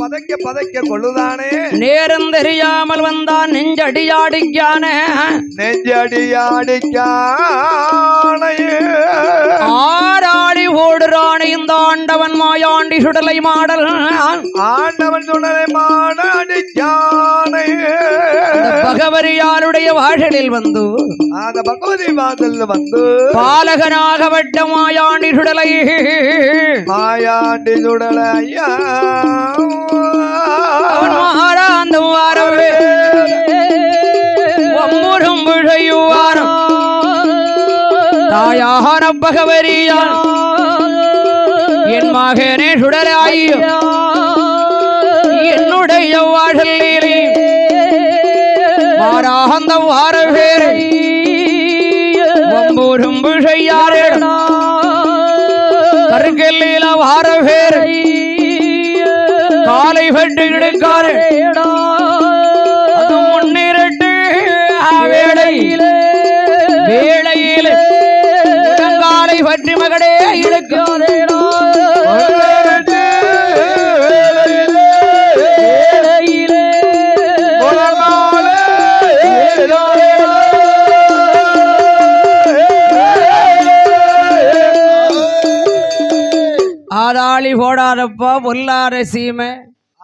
பதைக்க கொள்ளுதானே. நேரம் தெரியாமல் வந்தான் நெஞ்சடியாடிக்கானே. ஆராளி ஓடுறானே இந்த ஆண்டவன் மாயாண்டி சுடலை மாடல். ஆண்டவன் சுடலை மாடடிக்கானே. பகவதியாருடைய வாசலில் வந்து அந்த பகவதி வாசல் வந்து பாலகனாகப்பட்ட மாயாண்டி சுடலை ஐயா மாறாந்த வாரவே தாயான பகவதியால் என் மகனே சுடராயோ என்னுடைய வாசலிலே மாறாந்த வாரவேரை வம்பூரும்பு செய்யாரே. கருக்கெல்லில வாரவேரை காலை வெட்டு கிடைக்காரே. அது முன்னிரட்டு வேளையிலே காலை பற்றி மகடே இழுக்காதே. ஆதாளி போடாதப்பா பொல்லாத சீமை.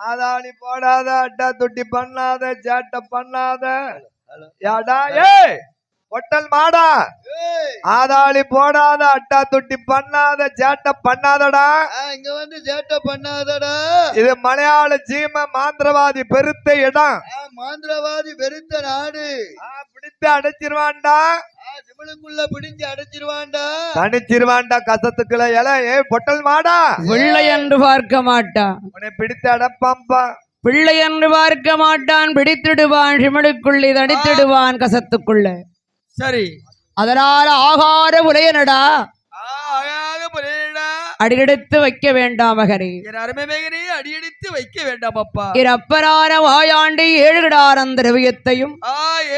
ஆதாளி போடாத அட்டா தொட்டி பண்ணாத சேட்டை பண்ணாத. ஒட்டல் மாடா ஆதாளி போடாத அட்டா தொட்டி பண்ணாத சேட்டை பண்ணாதடா. இங்க வந்து சேட்டை பண்ணாதடா. இது மலையாள சீமை மாந்திரவாதி பெருத்த இடம். மாந்திரவாதி பெருத்த நாடு. பிடித்து அடைச்சிருவான்டா. சிவனுக்குள்ள பிடிச்சு அடைச்சிருவான்டா. தனிச்சிருவான்டா கசத்துக்குள்ள. பொட்டல் மாடா பிள்ளை என்று பார்க்க மாட்டான். உன்னை பிடித்து அடைப்பாம்பா. பிள்ளை என்று பார்க்க மாட்டான். பிடித்திடுவான் சிமனுக்குள்ளே தடித்திடுவான் கசத்துக்குள்ள. சரி அதனால ஆகார உலையனடா அடியெடுத்து வைக்க வேண்டாம் மகனே. அருமை மகனே அடியெடுத்து வைக்க வேண்டாம் அப்பா. அப்பரான வாயாண்டி 7 கிடாரம் திரவியத்தையும்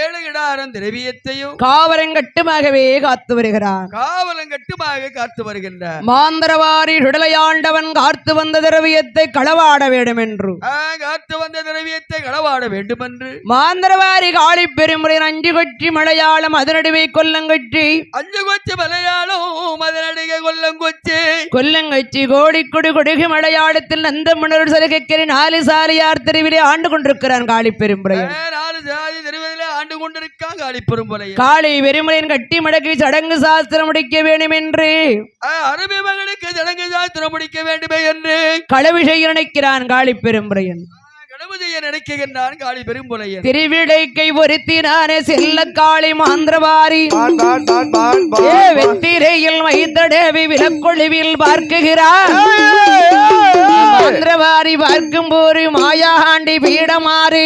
7 கிடாரம் திரவியத்தையும் காவலங்கட்டுமாகவே காத்து வருகிறான். காவலங்கட்டுமாக காத்து வருகின்றார். மாந்திரவாரி சுடலையாண்டவன் காத்து வந்த திரவியத்தை களவாட வேண்டும் என்று காத்து வந்த திரவியத்தை களவாட வேண்டும் என்று மாந்திரவாரி காளி பெருமுறை 5 கொச்சி மலையாளம் அதனடிவை கொல்லங்கொச்சி 5 கொச்சி மலையாளம் அதனடிகை கொல்லங்கொச்சி கொல்லங்கச்சி கோடிக்குடி கொடிகு மலையாளத்தில் நந்தமணர் சலுகைக்கரை 4 சாலியார் தெருவிலே ஆண்டு கொண்டிருக்கிறான் காளி பெரும்புரையன். 4 சாதி தெருவிலே ஆண்டு கொண்டிருக்கான் காளி பெரும்புரையன். காளி பெருமுறையின் கட்டி மடக்கி சடங்கு சாஸ்திரம் முடிக்க வேண்டும் என்று அரபி மகனுக்கு சடங்கு சாஸ்திரம் முடிக்க வேண்டுமே என்று களவு செய்ய நினைக்கிறான் காளி பெரும்புரையன். கடவு செய்ய நினைக்கின்றான் காளி பெரும்புரையன். திருவிடைக்கை ஒருத்தினானே செல்ல காளி மாந்திரவாரி வெத்திரையில் வைத்தடவி விலக்கொழிவில் பார்க்குகிறார். மாந்திரவாரி பார்க்கும் போது மாயாண்டி பீடமாறி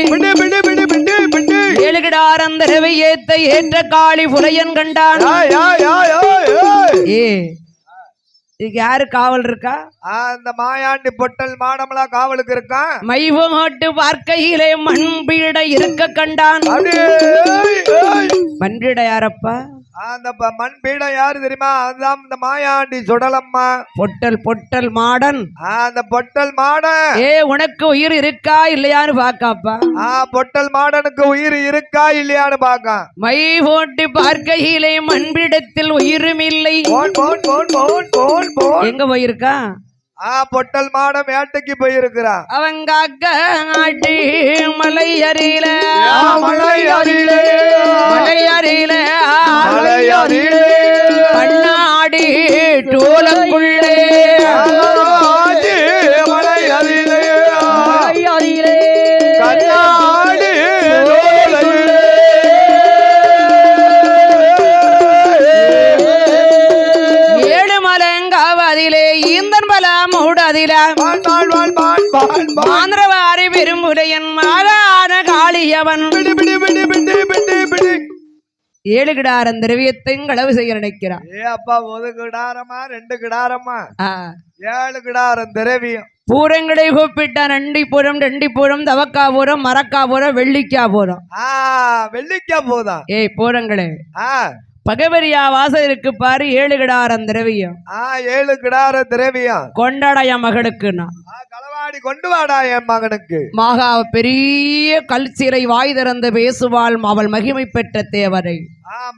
ஏழுகிடாரந்த ஏத்த ஏற்ற காளி புலையன் கண்டான். இதுக்கு யாரு காவல் இருக்கா? அந்த மாயாண்டி பொட்டல் மாடம்லாம் காவலுக்கு இருக்கா. மைவோட்டு பார்க்கையிலே மண்பீட இருக்க கண்டான். மண்பீட யாரப்பா? அந்த மண் பீடம் யாரு தெரியுமா? அதுதான் இந்த மாயாண்டி சுடலம்மா. பொட்டல் மாடன். அந்த பொட்டல் மாடன் உனக்கு உயிர் இருக்கா இல்லையான்னு பாக்காப்பா. பொட்டல் மாடனுக்கு உயிர் இருக்கா இல்லையான்னு பாக்க. மை போட்டு பார்க்கையிலே மண்பிடத்தில் உயிரும் இல்லை. எங்க போயிருக்கா? பொட்டல் மாடம் வேட்டைக்கு போயிருக்கிறான். அவங்க ஆட்டி மலை அருகில கண்ணாடி டோலக்குள்ளே மாந்திரவாரி பெரும்புரையன் மகான காளியவன் 7 கிடாரம் திரவியத்தையும் களவு செய்ய நினைக்கிறான். அப்பா 1 கிடாரமா 2 கிடாரமா 7 கிடாரம் திரவியம். பூரங்களை கூப்பிட்டான். நண்டிபுரம் தவக்காபுரம் மரக்காபுரம் வெள்ளிக்காபுரம். வெள்ளிக்கா போதா? பூரங்களே பகவரியா வாசலுக்கு பாரு 7 கிடாரம் திரவியம். 7 கிடார திரவியம் கொண்டாடா என் மகனுக்குன்னா களவாடி கொண்டு வாடா என் மகனுக்கு. மகா பெரிய கல் சிறை வாய் திறந்து பேசுவாள் அவள் மகிமை பெற்ற தேவரை.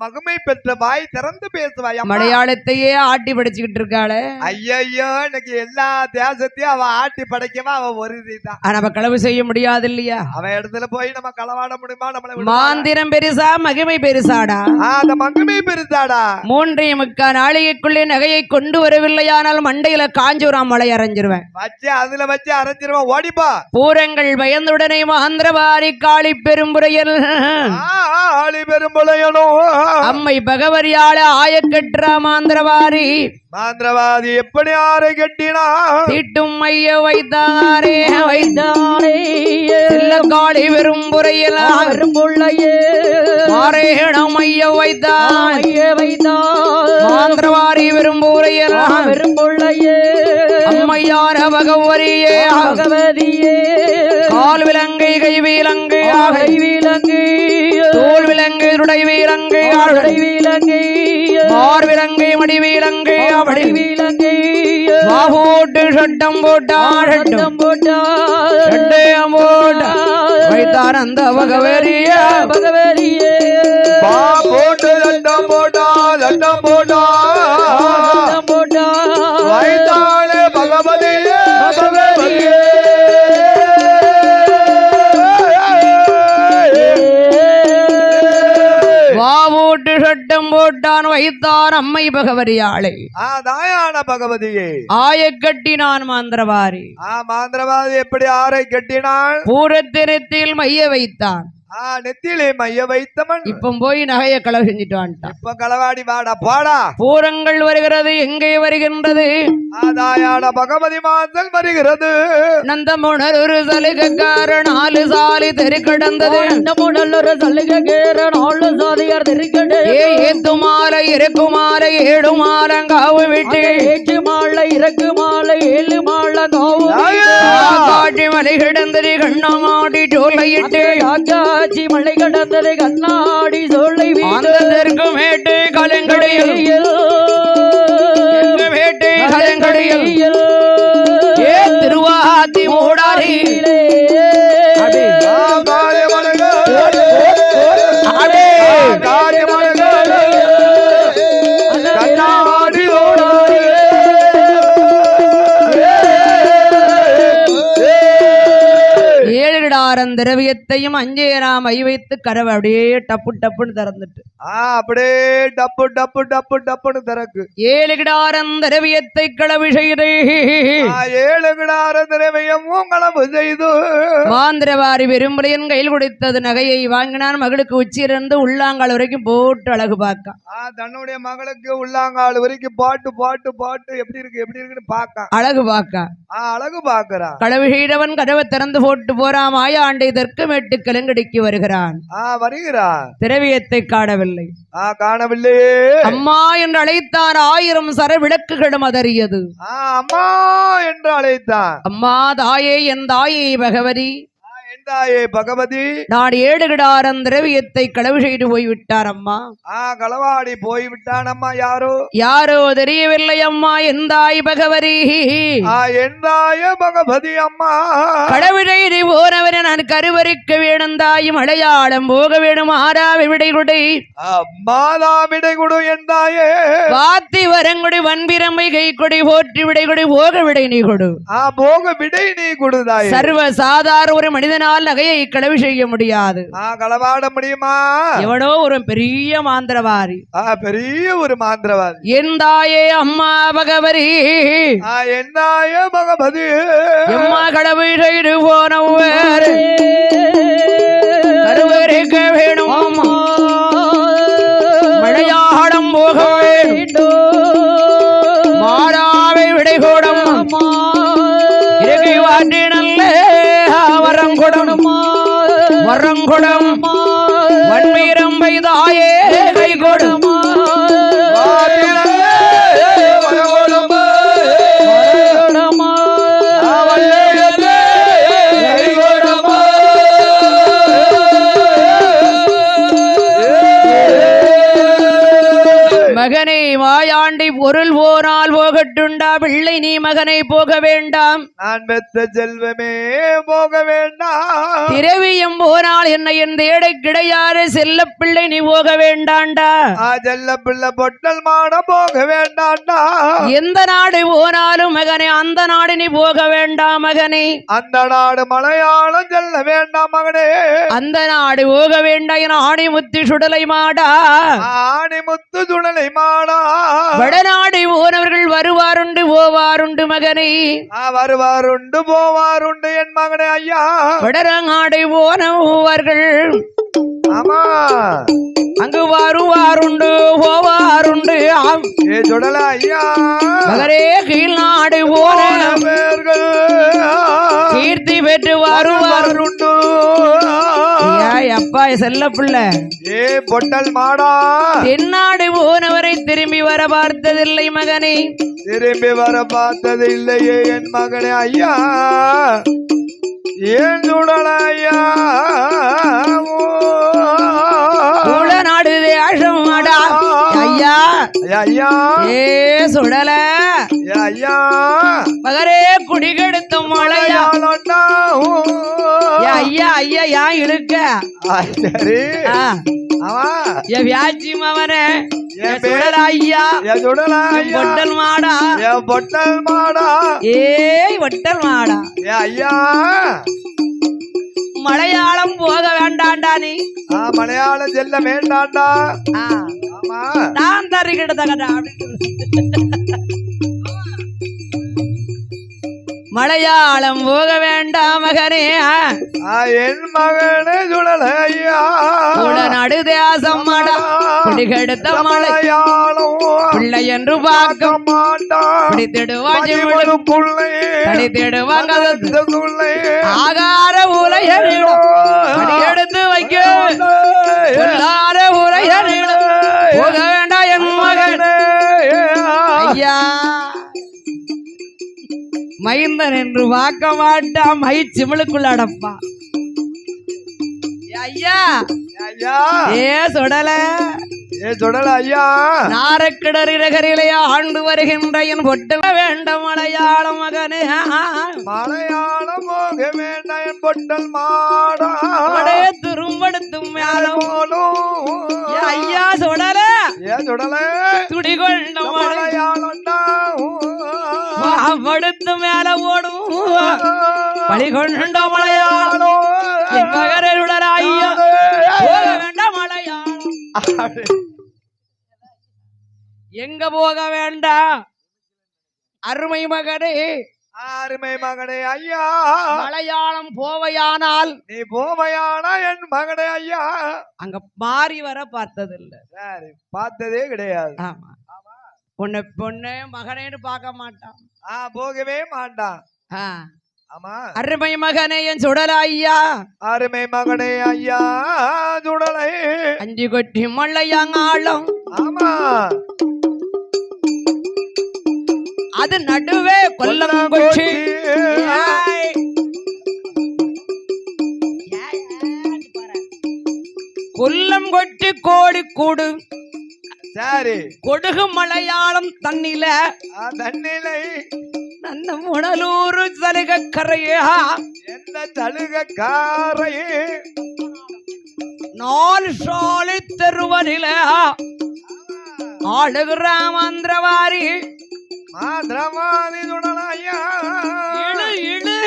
மகிமை பெற்ற வாய் திறந்து பேசுவாய். மலையாளத்தையே ஆட்டி படைச்சுக்கிட்டு இருக்காளே. ஐயோ இன்னைக்கு எல்லா தேசத்தையும் அவ ஆட்டி படைக்கவா அவ ஒருதான். நம்ம களவு செய்ய முடியாது இல்லையா? அவ இடத்துல போய் நம்ம களவாட முடியுமா? நம்மள மாந்திரம் பெருசா மகிமை பெருசாடா? அந்த மகிமை பெருசாடா. 3.25 நாளிகைக்குள்ளே நகையை கொண்டு வரவில்லையானால் மண்டையில காஞ்சூராம் மலை அரைஞ்சிருவேன். அதுல வச்சு அரைஞ்சிருவேன். ஓடிப்பா. பூரங்கள் பயந்துடனே மாந்திரவாரி காளி பெரும்புரையல் அம்மை பகவரியால ஆயக்கற்றா மாந்திரவாரி. மாந்திரவாதி எப்படி ஆரை கட்டினா தீட்டும் மைய வைத்தாரே காளி பெரும்புரையல் ஆரேடம் மைய வைத்தார் மாந்திரவாரி பெரும்புரையல் அம்மையார பகவரியே கால் விலங்கை கை விலங்கு தோல் விலங்கு உடை வீலங்கு மார் விலங்கை மடி வீலங்கு அப்படி போட்டு சட்டம் போட்டான் வைத்தார் அந்த பகவரிய போட்டு சட்டம் போட்டா வைத்தாளே பகவதியே வாவோட்டு சட்டம் போட்டான் வைத்தார் அம்மை பகவரியாளை தாயான பகவதியே ஆய கட்டினான் மாந்திரவாரி. மாந்திரவாதி எப்படி ஆரை கட்டினான்? பூரத்தினத்தில் மைய வைத்தான். நெத்திலே மைய வைத்தவன் இப்ப போய் நகைய களவு செஞ்சுட்டு வந்துட்டான். இப்ப களவாடி வாடா போடா. பூரங்கள் வருகிறது. எங்கே வருகின்றது? தாயான பகவதி மாதல் வருகிறது. நந்தமுனர் ஒரு சலுகைக்கார 4 சாலி தெரு கடந்தது. ஒரு சலுகைக்கார 4 சாதியார் தெரு கடந்தது. ஏத்து மாலை இறக்கு மாலை 7 மாலங்காவு விட்டு ஏற்று மாலை இறக்கு மாலை 7 மாலங்காவு காட்டி மலை கிடந்தது. கண்ணாடி சோலையிட்டு காட்சி மலை கடந்தது. கண்ணாடி சோலை வீட்டதற்கு மேட்டு கலங்கடையில் மேட்டு கலங்கடையில் திருவாதி மூடாரி ஏழுகிடாரன் திரவியத்தையும் அஞ்சேராம் ஐ வைத்து கதவை அப்படியே டப்பு டப்புன்னு திறந்துட்டு அப்படியே டப்பு டப்பு டப்பு டப்புன்னு திறக்கு. ஏழுகிடாரன் திரவியத்தை களவு செய்து ஏழுகிடார திரவியமும் களவு செய்து மாந்திரவாரி பெரும்புலையன் கையில் குடித்தது நகையை வாங்கினான். மகளுக்கு உச்சியிருந்து உள்ளாங்கால் வரைக்கும் போட்டு அழகு பார்க்க தன்னுடைய மகளுக்கு உள்ளாங்கால் வரைக்கும் பாட்டு பாட்டு பாட்டு எப்படி இருக்குன்னு பார்க்க அழகு பார்க்க அழகு பார்க்கிறான். களவு செய்தவன் கதவை திறந்து போட்டு போறான். மாயாண்டை தெற்கு மேட்டு கலங்கடிக்கு வருகிறான். வருகிறான். திரவியத்தை காணவில்லை. காணவில்லையே. அம்மா என்று அழைத்தான். 1000 சர விளக்குகளும் அதறியது. அம்மா என்று அழைத்தான். அம்மா தாயே என் தாயே பகவதி தாயே பகவதி நான் ஏழுகிடாரன் திரவியத்தை களவு செய்து போய்விட்டார் அம்மா. களவாடி போய்விட்டான் அம்மா. யாரோ தெரியவில்லை அம்மா. எந்தாய் பகவதி எந்தாய பகவதி அம்மா. களவு செய்து போனவரை நான் கருவறிக்க வேணும் தாய். மலையாளம் போக வேணும் ஆறாவை விடை கொடை மாதா விடை கொடு எந்தாயே. வாத்தி வரங்குடி வன்பிரமை கை கொடி போற்றி விடை கொடி போக விடை நீ கொடு. போக விடை நீ கொடுதாய். சர்வ சாதாரண ஒரு மனிதனால் நகையை களவு செய்ய முடியாது. களவாட முடியுமா? எவனோ ஒரு பெரிய மாந்திரவாதி. பெரிய ஒரு மாந்திரவாதி. என் தாயே அம்மா பகவதி என் தாயே பகவதி எம்மா களவு செய்து போனவர் கருவறைக்க வேணும். மழையாடம் போக வேண்டும். மாறாவை விடை கூடம் இறகை வாட்டி நல்ல வரங்குடம் வன்மீரம் வைதாயே கை கொடும். மகனை மாயாண்டி பொருள் போனால் போகட்டுண்டா. பிள்ளை நீ மகனை போக வேண்டாம். நான் பெத்த செல்வமே போக வேண்டாம். திரவியம் போனால் என்ன என் தேடை கிடையாது. செல்ல பிள்ளை நீ போக வேண்டாண்டா. செல்ல பிள்ளை பொட்டல் மாட போக வேண்டாண்டா. எந்த நாடு போனாலும் மகனே அந்த நாடு நீ போக வேண்டாம் மகனே. அந்த நாடு மலையாளம் செல்ல வேண்டாம் மகனே. அந்த நாடு போக வேண்டாம் என ஆணிமுத்து சுடலை மாடா. ஆணிமுத்து சுடலை மாடா. வடநாடு போனவர்கள் வருவாருண்டு போவாருண்டு மகனை. வருவாருண்டு போவாருண்டு என் மகனே ஐயா. வடநாடு போனவர்கள் ஆமா அங்கு வருவாருண்டு போவாருண்டு. சுடல ஐயா மகரே கீழ் நாடு போனவர்கள் கீர்த்தி பெற்று வருவாருண்டு. அப்பா செல்ல பிள்ளை பொட்டல் மாடா. தென்னாடு போனவரை திரும்பி வர பார்த்ததில்லை மகனே. திரும்பி வர பார்த்தது இல்லையே என் மகனே ஐயா. ஏன் சுடல ஐயா. நாடு தேசம் மாடா ஐயா. ஐயா ஏ சுடல ஐயா. மகரே குடிகெடுத்த மழையாளண்டா. ஐயா ஐயா ஏன் இழுக்க. சரி வியாச்சி மவனே சுடல ஐயா. பொட்டல் மாடா. பொட்டல் மாடா. ஏய் பொட்டல் மாடா. ஐயா மலையாளம் போக வேண்டாண்டா நீ. மலையாளம் செல்ல வேண்டாண்டா. நான் தருகிட்டதா. மலையாளம் போக வேண்டாம் மகனே. என் மகனே சுடல ஐயா. நடு தேசம் மாடா. குடிகெடுத்த மலையாளம் பிள்ளை என்று பார்க்க மாட்டான். படித்திடுவாங்க ஆகார உரைய எடுத்து வைக்க உரைய போக வேண்டாம் என் மகனே ஐயா. மைந்தன் என்று பார்க்க மாட்டான். மை சிமிழுக்குள்ள அடப்பா ஐயா. ஏ சுடல ஐயா. நாரக்கிடரிலே ஆண்டு வருகின்ற என் பொட்டல் வேண்டாம் மலையாளம் மகனே. மலையாளம் போக வேண்டாம் என் பொட்டல் மாடா. துரும்படுத்தும் மேலும் ஐயா சுடல. துடிகொண்ட மலையாளம் படுத்து மேல ஓடும். பழி கொண்ட மலையாளம் மகனே சுடலையா போக வேண்டாம் மலையாளம் எங்க போக வேண்டாம் அருமை மகனே அருமை மகனே ஐயா மலையாளம் போவையானால் நீ போவையானா என் மகனே ஐயா அங்க மாறி வர பார்த்ததில்ல சரி பார்த்ததே கிடையாது ஆமா பொண்ணு பொண்ணு மகனேன்னு பார்க்க மாட்டான் போகவே மாட்டான் ஆமா அருமை மகனே என் சுடல ஐயா அருமை மகனே ஐயா சுடலை அஞ்சு கொட்டி மல்லையாங்காலம் ஆமா அது நடுவே கொல்லம் கொச்சி கொல்லம் கொச்சி கோடி கூடு சரி கொடுகு மலையாளம் தண்ணில தண்ணிலை நன்ன முனலூரு சலுக கரையா எந்த சலுகாரையே நாலு சாலை தெருவனில ஆளுகிற மந்திரவாரி மாந்திரவாதி சுடலையா இழு இழு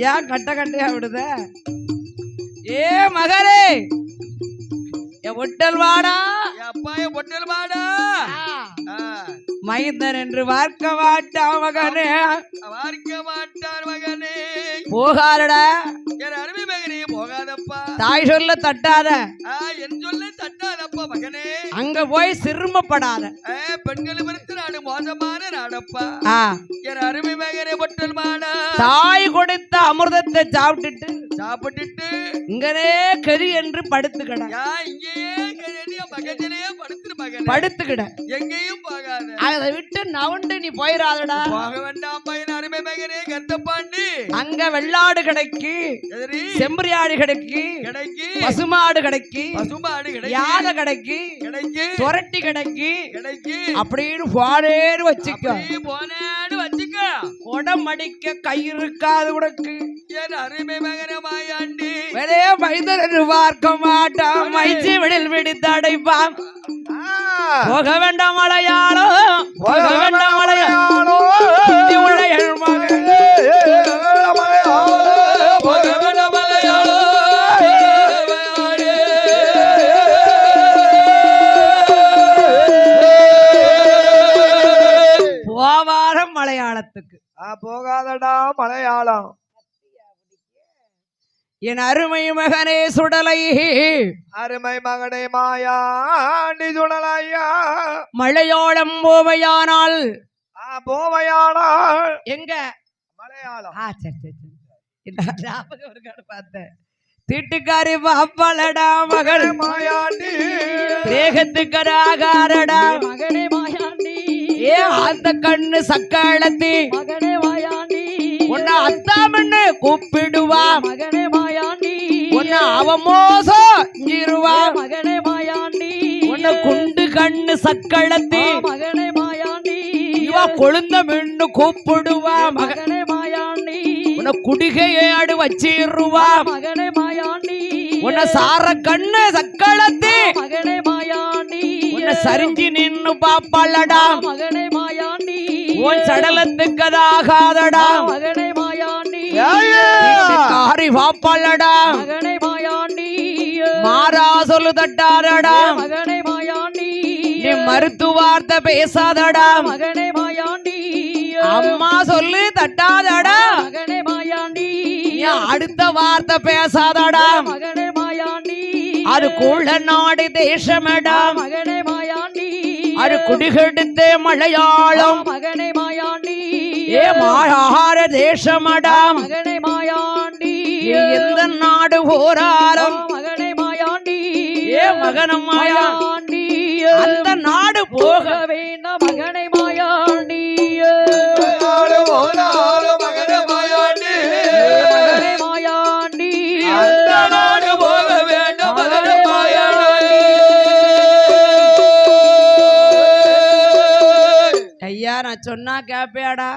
ஏன் கட்ட கட்டையா விடுத ஏ மகரே என் ஒட்டல் வாடா அப்பா என் பொட்டல் வாடா மைந்தன் என்று பார்க்க மாட்டான் மகனே வார்க்க மாட்டார் மகனே போகாதடா என் அருமை மகனே போகாதப்பா தாய் சொல்ல தட்டாத என் சொல்ல தட்டாதப்பா மகனே அங்க போய் சிறுமப்படாத பெண்களை மறுத்து நாடு மோசமான நாடப்பா என் அருமை மகனே பொட்டல் மாடா தாய் கொடுத்த அமிர்தத்தை சாப்பிட்டுட்டு இங்கனே கறி என்று படுத்துக்கிட இங்கேயே பக்கத்திலேயே படுத்துரு மகனே படுத்துக்கிட எங்கேயும் போகாத அதை விட்டு நவுண்டு நீ போயிடாதடா போக வேண்டாம் பையன் அருமை மகனே கத்தப்பாண்டி அங்க வெள்ளாடு கிடைக்கு செம்பரியாடு கிடைக்கு பசுமாடு கிடைக்கு யானை கிடைக்கு துரட்டி கிடைக்கு அப்படின்னு போனேன்னு வச்சுக்க உடம்படிக்க கை இருக்காது உனக்கு என் அருமை மகனே மாயாண்டி வேறே மைதன் என்று பார்க்க மாட்டான் மைச்சி விடில் விடித்து அடைப்பான் போக வேண்டாம் மலையாளம் போக வேண்டாம் மலையாளம் ஹிந்தி உள்ள எழுமகனே போக வேண்டாம் மலையாளம் போவாரம் மலையாளத்துக்கு போகாதடா மலையாளம் என் அருமை மகனே சுடலை அருமை மகனே மாயாண்டி சுடலையா மலையாளம் போவையானால் போவையானால் எங்க மலையாளம் பார்த்தேன் திட்டுக்காரி பாப்பாளடா மகன் மாயாண்டி தேகத்துக்கடாகாரடா மகனே மாயாண்டி ஏ அந்த கண்ணு சக்காளத்தி மகனே மாயாண்டி உன்னை அத்தாமண்ணு கூப்பிடுவா மகனே மாயாண்டி உன்னை அவ மோசம் இஞ்சிருவா மகனே மாயாண்டி உன்னை குண்டு கண்ணு சக்களத்தி மகனே மாயாண்டி இவ கொழுந்த மின்னு கூப்பிடுவா மகனே மாயாண்டி உன்னை குடிகையாடு வச்சிருவா மகனே மாயாண்டி உன்னை சார கண்ணு சக்களத்தி மகனே மாயாண்டி உன்னை சரிஞ்சு நின்னு பாப்பாளடா மகனே மாயாண்டி உன் சடலத்துக்கதாகாதடா மகனே மாயாண்டி காரி பாப்பாளடா மகனே மாயாண்டி மாறா சொல்லு தட்டாரடா மகனே மாயாண்டி நீ மருத்துவார்த்த பேசாதடா மகனே மாயாண்டி அம்மா சொல்லு தட்டாதடா மகனே மாயாண்டி நீ அடுத்த வார்த்தை பேசாதடா மகனே மாயாண்டி அது குள்ள நாடு தேசமடா மகனே மாயாண்டி அது குடிகெடுத்தே மலையாளம் மகனே மாயாண்டி ஏ மாயார தேசமடா மகனே மாயாண்டி எந்த நாடு போராலும் மகனே மாயாண்டி ஏ மகனம் மாயாண்டி அந்த நாடு போக வேண்டாம் மகனே மாயாண்டி மகனே மாயாண்டி மகனே மாயாண்டி அந்த நாடு போக வேண்டாம் மகனே மாயாண்டி ஐயா நான் சொன்னா கேப்பேடா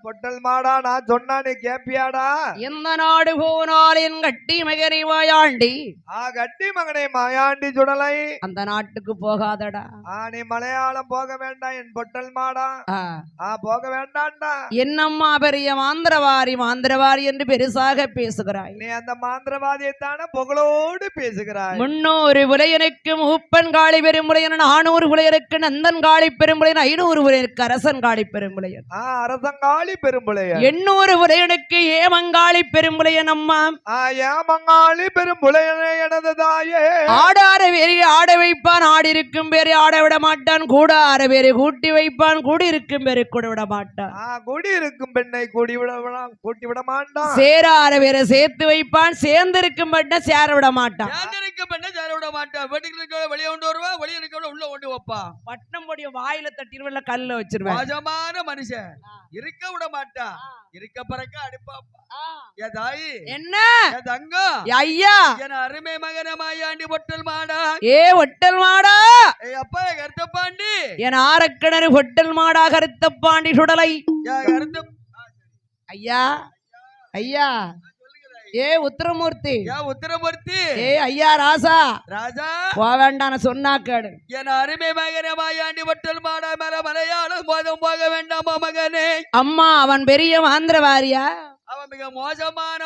பொட்டல் மாடா நான் சொன்னா நீ கேப்பியாடா? எந்த நாடு போனால் என் கட்டி மகனை மாயாண்டி கட்டி மகனை மாயாண்டி சுடலை அந்த நாட்டுக்கு போகாதடா. நீ மலையாளம் போக வேண்டாம் என் பொட்டல் மாடா. போக வேண்டாம்டா. என்னம்மா பெரிய மாந்திரவாரி என்று பெருசாக பேசுகிறாய். நீ அந்த மாந்திரவாதியை தானே புகழோடு பேசுகிறாய். 300 புலையனுக்கு மூப்பன் காளி பெரும்புலையன், 400 புலையனுக்கு நந்தன் காளி பெரும்புலையன், 500 புலையனுக்கு அரசன் காளி பெரும்புலையன், அரசங்காளி பெரும்புலையன், 800 புலையனுக்கு ஏமங்காளி பெரும்புலையன். அம்மா ஏமங்காளி பெரும்புலையன் எனது தாயே. ஆடார வேறு ஆட வைப்பான், ஆடி இருக்கும் பேரை ஆட விட மாட்டான். கூடார வேறு கூட்டி வைப்பான், கூடி இருக்கும் பேரை கூட விட மாட்டான். கூடி இருக்கும் பெண்ணை கூட்டி விட மாட்டான். சேரார வேற சேர்த்து வைப்பான், சேர்ந்திருக்கும் பெண்ணை சேர விட மாட்டான். வெளியே கொண்டு வருவா, வெளியே உள்ள கொண்டு வைப்பா. பட்டம் பொடிய வாயில தட்டிடுவல கல்ல வச்சிருவேன். ராஜமான மனுஷன் இருக்க விட மாட்டா, இருக்க பறக்க அடிப்பாப்பா. என் தாயி என்ன என் தங்கம் ஐயா என் அருமை மகன மாயாண்டி பொட்டல் மாடா. ஒட்டல் மாடா அப்பா கருத்தப்பாண்டி என் ஆரக்கிணறு பொட்டல் மாடா கருத்தப்பாண்டி சுடலை. ஐயா ஐயா உத்தரமூர்த்தி உத்தரமூர்த்தி ஐயா ராசா போ வேண்டாம் சொன்னா கேடு. என் அருமை மகனே மாயாண்டி பொட்டல் மாடா மேல மலையாளம் போதும் போக வேண்டாமா மகனே. அம்மா அவன் பெரிய மாந்திரவாரியா? அவன் மிக மோசமான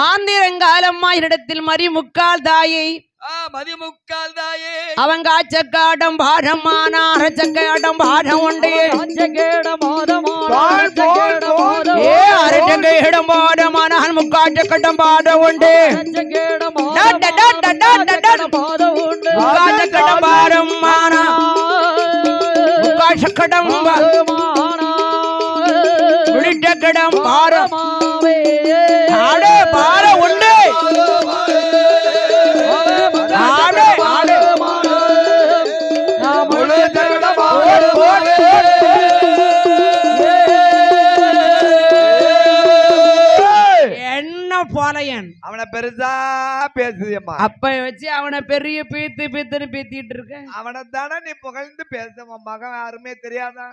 மாந்திரங்காலம்மா இடத்தில் மறி முக்கால் தாயை மதிமுக்கால் தாயே. அவங்க ஆச்சக்காடம் பாடமான அரச்சக்காடம் பாடம் உண்டு. அரச்சக்கையிடம் பாடமான முக்காச்சக்கட்டம் பாடம் உண்டு. முக்காச்சக்கட்டம் பாடமான முக்காச்சக்கட்டம் விழிச்சக்கடம் பாரம் பாரம் உண்டு. என்ன போலையன் அவனை பெருசா பேசுதியம்மா. அப்ப வச்சு அவனை பெரிய பீத்துன்னு பீத்திட்டு இருக்க. அவனை தானே நீ புகழ்ந்து பேச மகன் யாருமே தெரியாதா?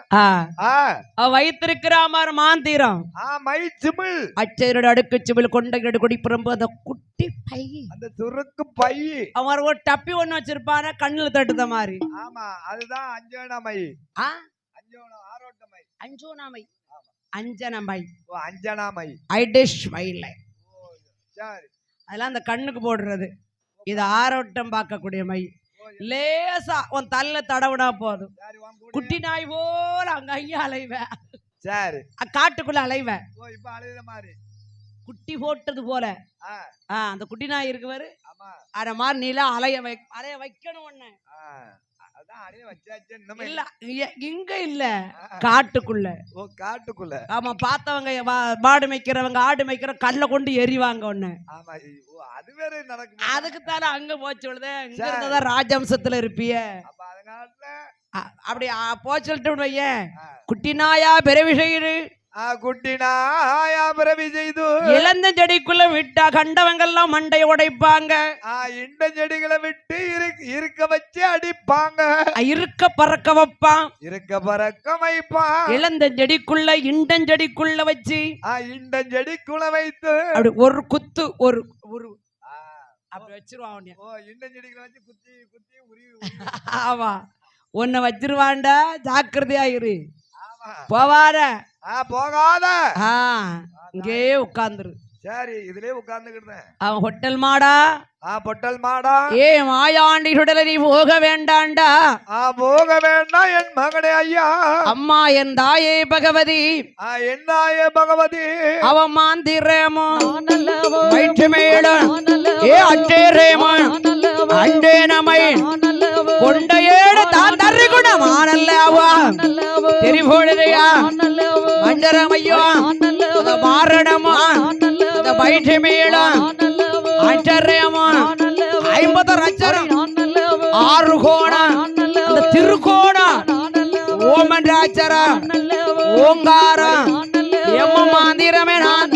வைத்திருக்கிறாமார் மாந்திரம் மை சிமிழ் அச்சரோட அடுக்கு சிமிழ் கொண்ட குடிப்புறம்பு அந்த குட்டி பை, அந்த சுருக்கு பை அவன் ஒரு டப்பி ஒண்ணு வச்சிருப்பான கண்ணுல தட்டுத மாதிரி. ஆமா அதுதான் அஞ்சோனாமை. ஆரோட்டமை அஞ்சோனாமை அஞ்சனமை அஞ்சனாமை ஐடிஷ் வைல அதெல்லாம் அந்த கண்ணுக்கு போடுறது. இது ஆரோட்டம் பார்க்கக்கூடிய மை. லேசா உன் தள்ள தடவுனா போதும், குட்டி நாய் போல அங்க ஐயா அலைவேன். சரி காட்டுக்குள்ள அலைவேன். இப்ப அலைத மாதிரி குட்டி போட்டது போல அந்த குட்டி நாய் இருக்கு பாரு, அத மாதிரி நீல அலைய வைக்கணும். ஒண்ணு இல்ல இங்க இல்ல காட்டுக்குள்ள. காட்டுக்குள்ள ஆமா பார்த்தவங்க மாடு மேய்க்கிறவங்க ஆடு மேய்க்கிற கல்ல கொண்டு எரிவாங்க ஒண்ணு. அது வேற நடக்கும். அதுக்கு தானே அங்க போச்சு. இங்க இருந்ததான் ராஜவம்சத்துல இருப்பிய. அப்படி போச்சுட்டு வையன் குட்டி நாயா பிறவி செய்யுது. குட்டி நாயா பிறவி செய்து இழந்த செடிக்குள்ள விட்டா கண்டவங்கெல்லாம் மண்டைய உடைப்பாங்க. இந்த செடிகளை விட்டு இருக்க வச்சு அடிப்பாங்க. இருக்க பறக்க வைப்பான், இருக்க பறக்க வைப்பான். இழந்த செடிக்குள்ள இண்டஞ்செடிக்குள்ள வச்சு இண்டஞ்செடிக்குள்ள வைத்து அப்படி ஒரு குத்து ஒரு ஒரு அப்படி வச்சிருவான். இண்டஞ்செடிகளை வச்சு குத்தி குத்தி உருவி. ஆமா உன்னை வச்சிருவான்டா, ஜாக்கிரதையா இரு. போவாத போகாத இங்கே உட்கார்ந்துரு. சரி இதுலயே உட்கார்ந்துக்கிட்டேன். அவன் ஹோட்டல் மாடா பொட்டல் மாடா மாயாண்டி சுடல நீ போக வேண்டாண்டா. போக வேண்டாம் என் மகனே ஐயா. அம்மா என் தாயே பகவதி, என் தாயே பகவதி. அவன் மாந்திரேமோ வைற்றுமேடன் அட்டேரேமோ அண்டே நமை கொண்டையேடு தான் தர்றி குணமானல்ல அவா தெரிபொழுதையா மஞ்சரமையோ மாரணமோ வைற்றுமேடம் ஆச்சரியமா 50 லட்சம் 6 கோணம் திருக்கோணம் ஓமன் ராச்சரா ஓங்காரம் எம்ம மாந்திரமே நான்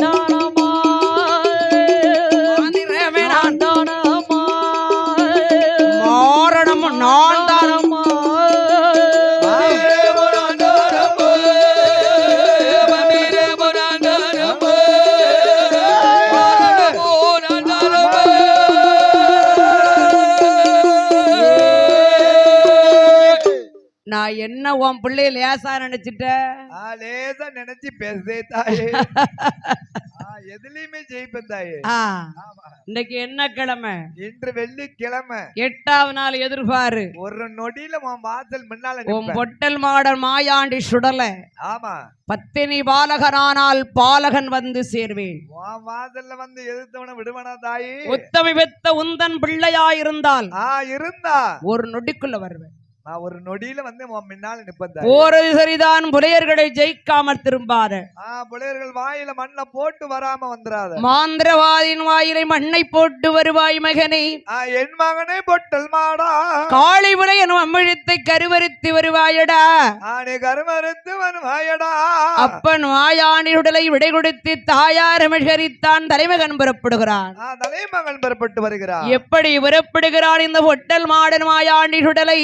மாரணம் நான் தானம்மா நான் என்ன உன் பிள்ளைய லேசா நினைச்சிட்டேன். லேசா நினைச்சு பேசுதே தாயே. எதுலயுமே ஜெயிப்பேன் தாயே. இன்னைக்கு என்ன கிழமை? இன்று வெள்ளிக்கிழமை. 8வது நாள் எதிர்பாரு. ஒரு நொடியில உன் வாசல் முன்னால உன் பொட்டல் மாடல் மாயாண்டி சுடல. ஆமா. பத்தினி பாலகனானால் பாலகன் வந்து சேர்வேன். உன் வாசல்ல வந்து எதிர்த்தவன விடுவனா தாயே? உத்தமி பெத்த உந்தன் பிள்ளையாயிருந்தால் இருந்தா ஒரு நொடிக்குள்ள வருவேன். நான் ஒரு நொடியில வந்து உன் முன்னால நிப்பேன். போறது சரிதான், புலையர்களை ஜெயிக்காம திரும்பாத. புலையர்கள் வாயில மண்ணை போட்டு வராம வந்துராத. மாந்திரவாதியின் வாயிலை மண்ணை போட்டு வருவாய் மகனே. என் மகனே பொட்டல் மாடா. காளி புலையன் அமிழத்தை கருவறுத்து வருவாயடா. நீ கருவறுத்து வருவாயடா. அப்பன் மாயாணி உடலை விடை கொடுத்து தாயார் அமிழ்கரித்தான் தலைமகன் புறப்படுகிறான். தலைமகன் புறப்பட்டு வருகிறான். எப்படி புறப்படுகிறான் இந்த பொட்டல் மாடன் மாயாண்டி உடலை?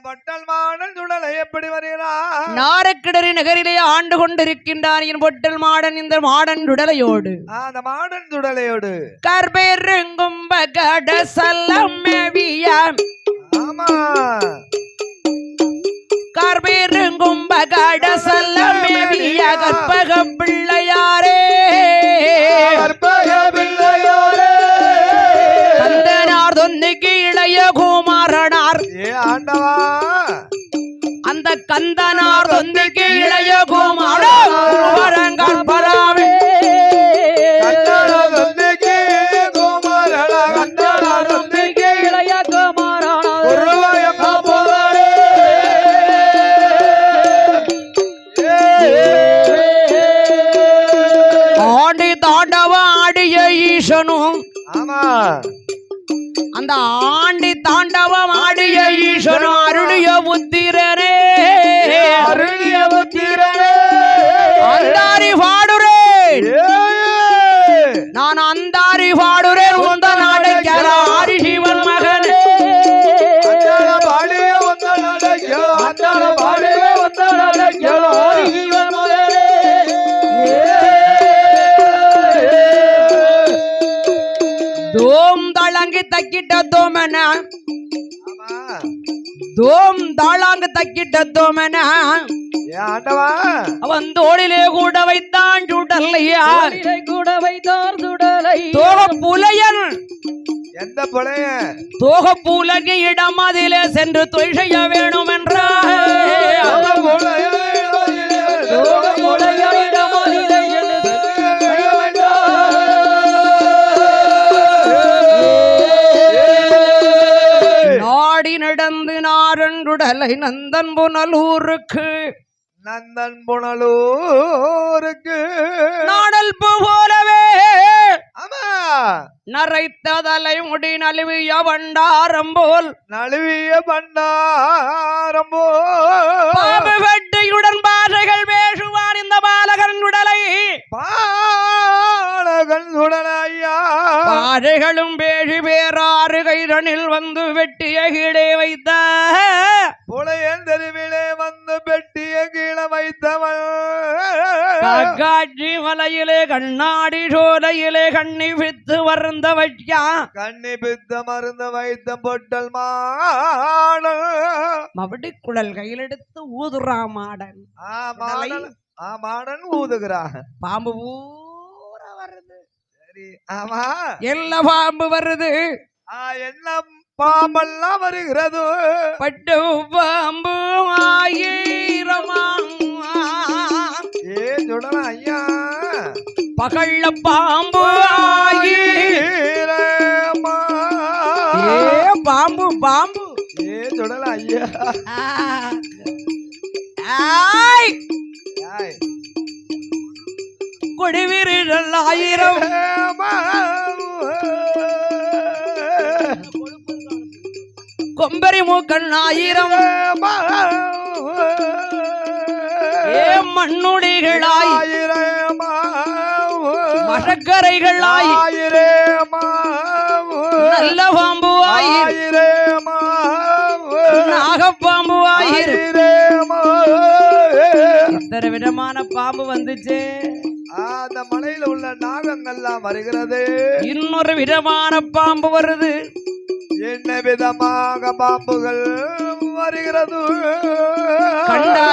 பொட்டல் மாடன் சுடலை எப்படி வருகிறான்? நாரக்கிடரி நகரிலே ஆண்டு கொண்டிருக்கின்றான் என் பொட்டல் மாடன். இந்த மாடன் சுடலையோடு அந்த மாடன் சுடலையோடு கர்பெருங்கும் பகட சல்லம் மேவியாம். ஆமா. கர்பெருங்கும் பகட சல்லம் மேவிய கற்பக பிள்ளையாரே. கற்பக பிள்ளையாரே. கந்தனார் தொன்னைக்கு இளைய குமாரனார். ஆண்டவா. அந்த கந்தனார் தொன்னைக்கு இளைய குமாரங்கள் பராவே. கந்தனார் தொன்னைக்கு குமாரனா. கந்தனார் தொன்னைக்கு இளைய குமாரனா. குருவாயம்மா போதாரே. ஆண்டி தாண்டவ ஆடிய ஈசனும். ஆமா. அந்த ஆண்டி தாண்டவம் ஆடிய ஈஸ்வரன் அருளிய புத்திரனே. அருளிய புத்திரனே. அந்தாரி பாடுறேன் நான், அந்தாரி பாடுறேன் உந்த நாடைக்கல ஆரி சிவன் மகனே. பாடிய வந்த நாடைக்கல. பாடிய வந்த நாடைக்கல ஆரி சிவன் மகனே. தோம் தாளாங்கு தக்கிட்ட தோமன. தோம் தாளாங்கு தக்கிட்ட தோமன. ஆண்டவா. அவன் தோளிலே கூட வைத்தான் சுடலையா. கூட வைத்தார் சுடலை. தோக புலையன். எந்த புலையன்? தோக புலகி இடம் அதிலே சென்று தொழில் செய்ய வேணும் என்றார். நாடி நடந்து நாரண்டுடலை நந்தன் புனலூருக்கு. நந்தன் புனலூருக்கு நாடல் போலவே. ஆமா. நரைத்ததலை முடி நழுவிய பண்டாரம் போல். நழுவிய பண்டாரம் போல். பாம்பு வெட்டியுடன் பாஷைகள் பேசுவான் இந்த பாலகன் உடலை. பாலகன் உடலையா. பாஷைகளும் பேசி பேராறு கைதனில் வந்து வெட்டிய கீழே வைத்த. புலையன் தெருவிலே வந்து வெட்டிய கீழே வைத்தவன். காட்சி மலையிலே கண்ணாடி சோலையிலே கண்ணி வித்து வருந்த வைக்கா. கண்ணி பித்த மருந்த வைத்த பொட்டல் மாடன். மபடி குழல் கையிலெடுத்து ஊதுறா மாடன். மாடன் ஊதுகிறான். பாம்பு பூரா வருது. சரி. ஆமா. எல்லா பாம்பு வருது. எல்லாம் பாம்பெல்லாம் வருகிறது. பட்டு பாம்பு ஆயிரமா. சொல்லலாம் ஐயா. பகல்ல பாம்பு ஆயிரமா. பாம்பு பாம்பு. சொல்லலாம் ஐயா. கொடிவீரர்கள் 1000. கொம்பரி மூக்கன் 1000. மண்ணுடிகளாய் 1000. மரக்கரைகள் 1000. நல்ல பாம்பு 1000. நாகப்பாம்பு 1000. இத்தனை விதமான பாம்பு வந்துச்சு. அந்த மலையில உள்ள நாகங்கள்லாம் வருகிறது. இன்னொரு விதமான பாம்பு வருது. என்ன விதமாக பாம்புகள் வருகிறது?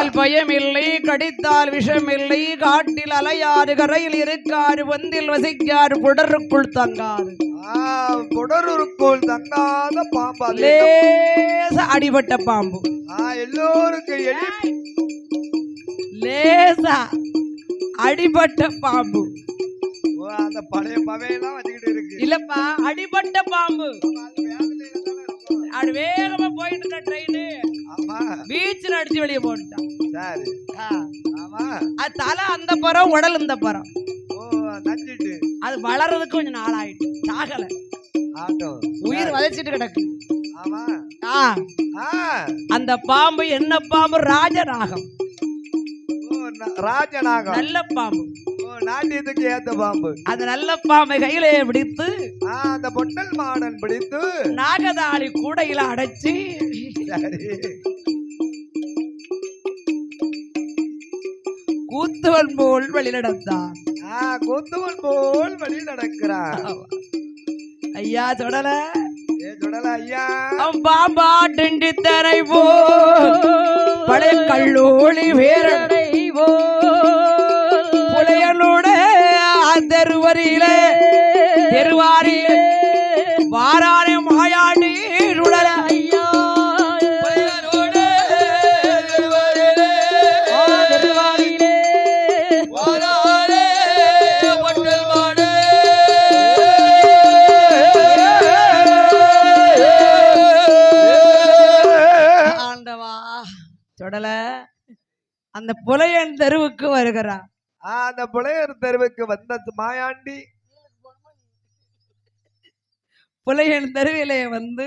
கண்டால் பயமில்லை, கடித்தால் விஷமில்லை, காட்டில் அலையாறு, கரையில் இருக்காரு, வந்தில் வசிக்காரு, புடருக்குள் தங்காது. புடருக்குள் தங்காத பாம்பு, லேசா அடிபட்ட பாம்பு. எல்லோருக்கும் லேசா அடிபட்ட பாம்பு. அந்த பழைய பவையெல்லாம் வச்சுக்கிட்டு இருக்கு. இல்லப்பா, அடிபட்ட பாம்பு. அது வேகமா போயிட்டு இருக்க ட்ரெயின் பீச்சில் அடிச்சு வெளியே போட்டுட்டான். சரி. ஆமா. அது தலை அந்த பறம், உடல் இந்த பறம். நஞ்சிட்டு அது வளர்றதுக்கு கொஞ்சம் நாள் ஆயிட்டு, சாகல, உயிர் வதைச்சிட்டு கிடக்கு. ஆமா. அந்த பாம்பு என்ன பாம்பு? ராஜநாகம். ராஜநாகம் நல்ல பாம்பு, நாட்டியத்துக்கு ஏத்த பாம்பு. அந்த நல்ல பாம்பை கையிலே பிடித்து அந்த பொட்டல் மாடன் பிடித்து நாகதாளி கூடையில அடைச்சு கூத்துவன் போல் வழி நடந்தான். கூத்துவன் போல் வழி நடக்கிறான். ஐயா தொடல ஐயா, பாம்பாட்டி தரை போ பழைய கல்லூரி வேரடை போ புலையனோட தெருவரியிலே தெருவாரியிலே வாரானே மாயாண்டி உடல. ஐயா தொடல அந்த புலையன் தெருவுக்கு வருகிறான். அந்த புலையர் தெருவுக்கு வந்த மாயாண்டி புலையன் தெருவிலே வந்து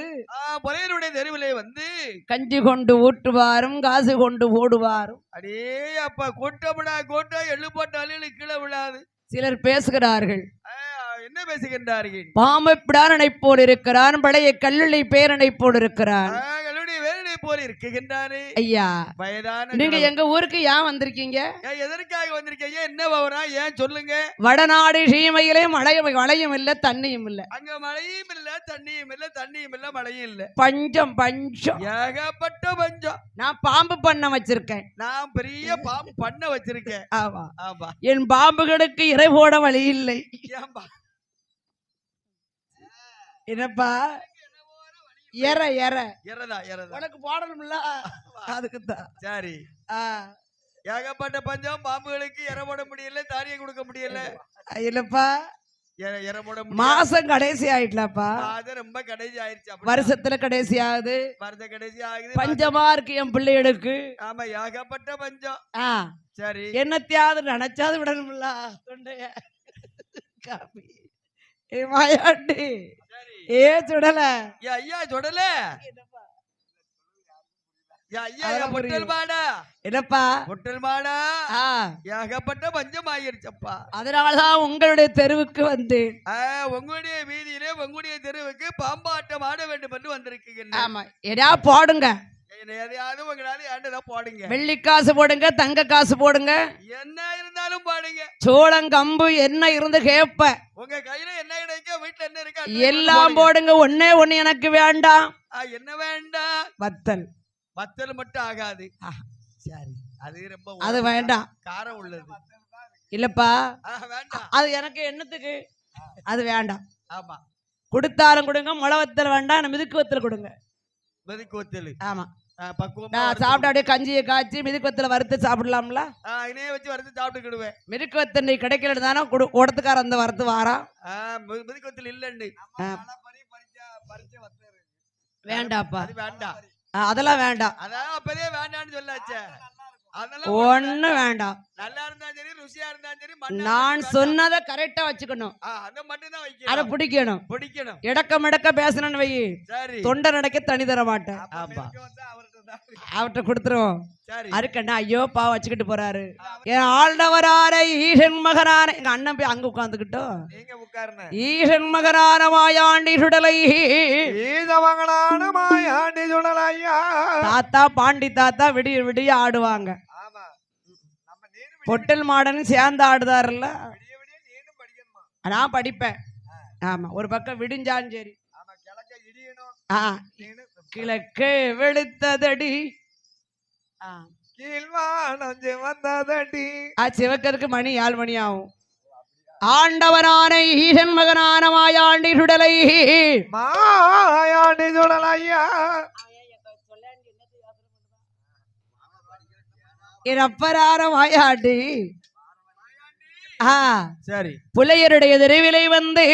புலையனுடைய தெருவிலே வந்து கஞ்சி கொண்டு ஊட்டுவாரும், காசு கொண்டு போடுவாரும். அடே அப்பா, கொட்டப்படா கொட்ட எள்ளு போட்டாலும் கீழே விழாது. சிலர் பேசுகிறார்கள். என்ன பேசுகின்றார்கள்? பாம்பை பிடாரனை போல் இருக்கிறான், பழைய கல்லுளை பேரனை போல் இருக்கிறான். போல இருக்குகின்றானே. ஐயா, வயதான நீங்க எங்க ஊருக்கு ஏன் வந்திருக்கீங்க? எதற்காக வந்திருக்கீங்க? என்ன விவரம் ஏன் சொல்லுங்க. வடநாடு சீமையிலே மழையும் இல்ல, தண்ணியும் இல்ல. அங்க மழையும் இல்ல, தண்ணியும் இல்ல, தண்ணியும் இல்ல, மழையும் இல்ல. பஞ்சம் பஞ்சம், ஏகப்பட்ட பஞ்சம். நான் பாம்பு பண்ண வச்சிருக்கேன். நான் பெரிய பாம்பு பண்ண வச்சிருக்கேன். ஆமா ஆமா. என் பாம்புகளுக்கு இறை போட வழி இல்லை. என்னப்பா? உனக்கு போடணும்ல, அதுக்குதான். சரி. ஏகப்பட்ட பஞ்சம், பாம்புகளுக்கு இற போட முடியல, தானியம் கொடுக்க முடியல. இல்லப்பா, மாசம் கடைசி ஆயிட்டலப்பா. ரொம்ப கடைசி ஆயிடுச்சு. வருஷத்துல கடைசி ஆகுது, வருஷ கடைசி ஆகுது. பஞ்சமா இருக்கு என் பிள்ளைகளுக்கு. ஆமா, ஏகப்பட்ட பஞ்சம். சரி, என்னத்தையாவது நினைச்சாது விடணும்ல. தொண்டைய காபி மாயாண்டி சுடல. ஐயா சுடல. என்னப்பா பொட்டல் மாடா, ஏகப்பட்ட பஞ்சம் ஆயிருச்சப்பா. அதனாலதான் உங்களுடைய தெருவுக்கு வந்து, உங்களுடைய வீதியிலே உங்களுடைய தெருவுக்கு பாம்பாட்டம் ஆட வேண்டும் என்று வந்திருக்கீங்க. ஆமா, எதா போடுங்க, எதையாவது உங்களால ஏண்டதா போடுங்க. வெள்ளி காசு போடுங்க, தங்க காசு போடுங்க, என்ன இருந்தாலும் பாடுங்க. சோளம் கம்பு என்ன இருந்து கேப்ப, உங்க கையில என்ன கிடைக்க, வீட்டுல என்ன இருக்கா எல்லாம் போடுங்க. ஒன்னே ஒண்ணு எனக்கு வேண்டாம். என்ன வேண்டாம்? வத்தல். வத்தல் மட்டும் ஆகாது. சரி, அது ரொம்ப அது வேண்டாம், காரம் உள்ளது. இல்லப்பா, வேண்டாம். அது எனக்கு என்னத்துக்கு, அது வேண்டாம். ஆமா, கொடுத்தாலும் கொடுங்க. முளை வத்தல் வேண்டாம், மிதுக்கு வத்தல் கொடுங்க. மிதுக்கு வத்தல். ஆமா, பக்குவமா சாப்பிட்ட அப்படியே கஞ்சியை காய்ச்சி மிதுக்கு வத்தல வறுத்து சாப்பிடலாம்ல. இணைய வச்சு வறுத்து சாப்பிட்டுக்கிடுவேன். மிதுக்கு வத்தல் கிடைக்கல தானே உடத்துக்கார அந்த வறுத்து வாரம். மிதுக்கு வத்தல் இல்லன்னு வேண்டாப்பா, வேண்டாம், அதெல்லாம் வேண்டாம். அதான் அப்பதே வேண்டாம்னு சொல்லாச்சே. ஒண்ணு வேண்டாம். நல்லா இருந்தாலும் சரி, ருசியா இருந்தாலும் சரி, நான் சொன்னதை கரெக்டா வச்சுக்கணும். அதை மட்டும் தான் வைக்கணும். அதை பிடிக்கணும். பிடிக்கணும். இடக்க பேசணும்னு வை, தொண்டை நடக்க தனி தர மாட்டேன். அவர்கிட்ட கொடுத்துருவோம். அருக்கண்ணா ஐயோ பா வச்சுக்கிட்டு போறாரு. என் ஆழ்ந்தவரார ஈசன் மகனான எங்க அண்ணன் போய் அங்க உட்கார்ந்துக்கிட்டோம். ஈசன் மகனான மாயாண்டி சுடலை, தாத்தா பாண்டி தாத்தா விடிய விடிய ஆடுவாங்க. பொட்டல் மாடன் சேர்ந்து ஆடுதாருல்ல, நான் படிப்பேன். ஆமா, ஒரு பக்கம் விடிஞ்சாலும் சரி. கிழக்கு வெளுத்ததடி கீழ்வானம் வந்ததடி. சிவக்கருக்கு மணி 7 மணி ஆகும். ஆண்டவனான ஈசன் மகனான மாயாண்டி சுடலை மாயாண்டி சுடலையா என் அப்பரான மாயாண்டி சரி புலையருடைய தெருவிலை வந்து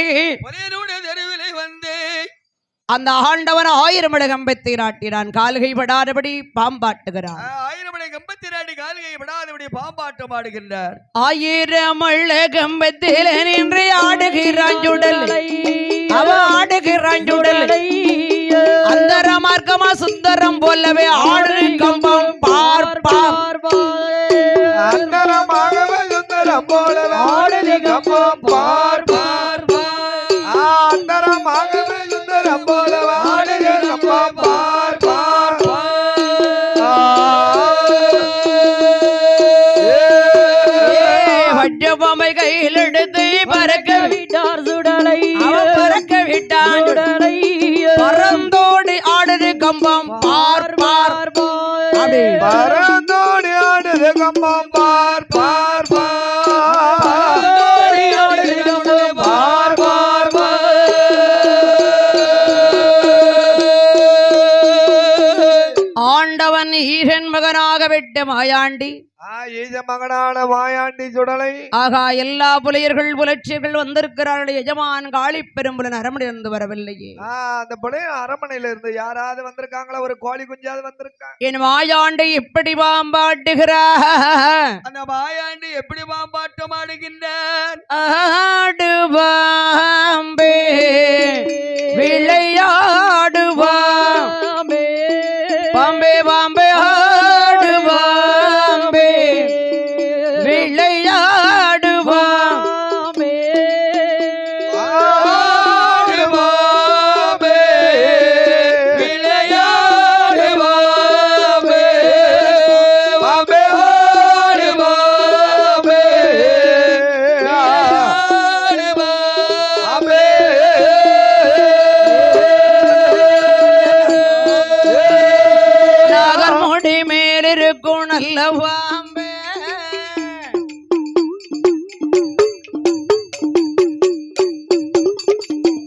அந்த ஆண்டவன் 1000 மடை கம்பத்தை நாட்டினான். கால்கை படாதபடி பாம்பாட்டுகிறான். 1000 மடை கம்பத்தை நாட்டி கால்கை படாதபடி பாம்பாட்டம் ஆடுகின்றார். 1000 மழை கம்பத்தில் நின்று ஆடுகிறான் சுடல். அவ ஆடுகிறான் சுடல். அந்தர மார்க்கமா சுந்தரம் போலவே ஆடு கம்பம் பார்ப்பார். அந்தரமாகவே சுந்தரம் போலவே ஆடு கம்பம் பார்ப்பார். அந்தரமாகவே சுந்தரம் போலவே ஆடு கம்பம் பார்ப்பார். வஜ்ஜபமை கையில் எடுத்து பறக்க விட்டார் சுடலை. பறக்க விட்டான் சுடலை. பறந்தோடி ஆடுது கம்பம் பார்ப்பார். பறந்தோடி ஆடுது கம்பம் பார்ப்பார். ஆண்டவன் ஈசன் மகனாக விட்ட மாயாண்டி ஈசன் மகனான மாயாண்டி சுடலை. ஆகா எல்லா புலையர்கள் புலட்சிகள் வந்திருக்கிறார்கள். எஜமான் காளி பெரும்புலன் அரமனை இருந்து வரவில்லையே. அந்த புலைய அரமனையில இருந்து யாராவது வந்திருக்காங்களா? ஒரு கோழி குஞ்சாவது வந்திருக்காங்க. என் மாயாண்டி இப்படி பாம்பாட்டுகிறார். அந்த மாயாண்டி எப்படி பாம்பாட்டம் ஆடுகின்றார்? ஆடு பாம்பே விளையாடுவாம். பாம்பே பாம்பே ஆடு பாம்பே விளையாடுவாம். ஆடு பாம்பே விளையாடுவாம். பாம்பே ஆடு பாம்பே விளையாடுவாம். நாகர் முடி மேலிருக்கும் நல்ல பாம்பே.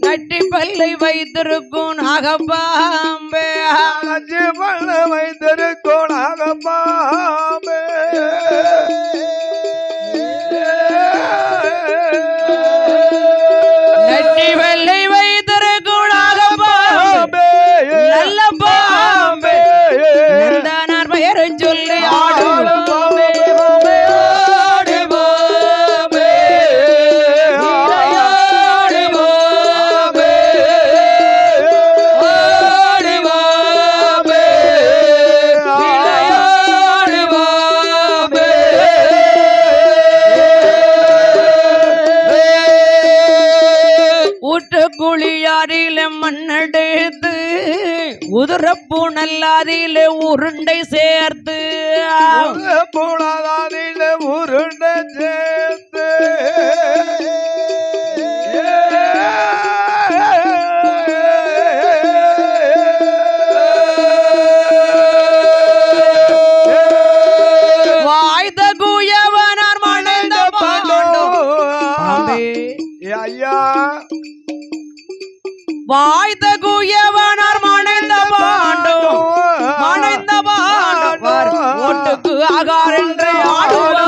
நட்டி பல்லை வைத்திருக்கும் நாகப்பாம்பே. பல்ல வைத்திருக்கும் நாகப்பாம்பே. நட்டி பல்லை வைத்திருக்கும் நாகப்பாம்பே. நல்ல பாம்பே. நந்தானார் பெயரை சொல்லி ஆடும் பாம்பே. ஆடு பாம்பே ஆடு பாம்பே ஆடு பாம்பே ஆடு பாம்பே. ஊற்று குழியாரில மண்ணெடுத்து உதிரப்பூ நல்லாதில உருண்டை சேர்த்து புலதானில உருண்டை சேர்த்து வாய்த குயவனார் மணந்த பாண்டோ. ஐயா வாய்த குயவனார் மணந்த பாண்டோ. மணந்த பாண்டோ ஓட்டுக்கு ஆகார் என்று ஆடுவார்.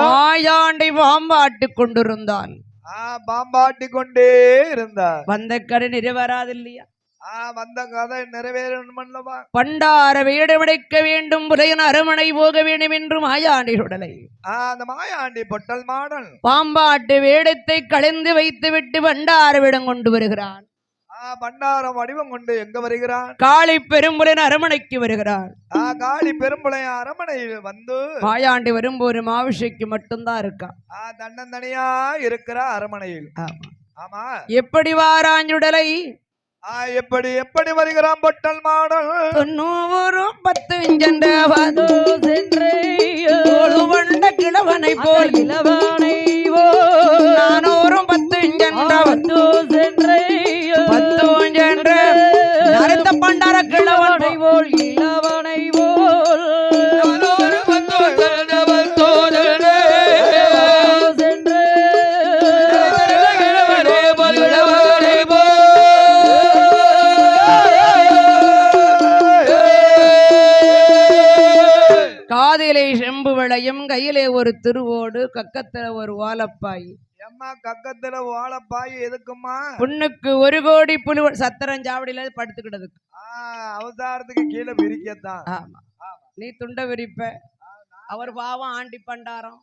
மாயாண்டி பாம்பாட்டு கொண்டிருந்தான். பாம்பாட்டி கொண்டே இருந்தார். வந்த கரை நிறைவேறாது இல்லையா? வந்த கதை நிறைவேறணுமல்லவா? பண்டார வீடு விடைக்க வேண்டும். புலையன் அரமனை போக வேண்டும் என்று மாயாண்டி சுடலை. அந்த மாயாண்டி பொட்டல் மாடல் பாம்பாட்டு வேடத்தை களைந்து வைத்து விட்டு பண்டார வீடம் கொண்டு வருகிறான். பண்டாரம் வடிவம் கொண்டு எங்க வருகிறான்? காளி பெரும்புலன் அரமனைக்கு வருகிறான். காளி பெரும்புலைய அரமனையில் வந்து மாயாண்டி வரும்போது மாவிஷைக்கு மட்டும்தான் இருக்கான். தன்னந்தனியா இருக்கிற அரமனையில். ஆமா எப்படி வாராஞ்சுடலை? எப்படி எப்படி வருகிறான் பொட்டல் மாடல் 90 10 சென்ற அதோ சென்றே வண்ட கிழவனை போல் இளவனை 400 10 சென்றவன் அதோ சென்றே 10 சென்ற நரத்த பண்டார கிழவன் இளவனை போல் இளவனை போல் ஒரு பத்தோ சென்றவன் தோழனே. சென்றே கிழவனே போல் கிழவனே போல். காதிலே செம்பு விளையும் கையிலே ஒரு திருவோடு கக்கத்துல ஒரு ஓலப்பாய் எம்மா கக்கத்துல ஓலப்பாய் எதுக்குமா புண்ணுக்கு 1 கோடி புலி சத்திரம் சாவடியில படுத்துக்கிட்டதுக்கு அவதாரத்துக்கு கீழே விரிக்கத்தான். ஆமா நீ துண்ட விரிப்ப அவர் பாவம் ஆண்டி பண்டாரம்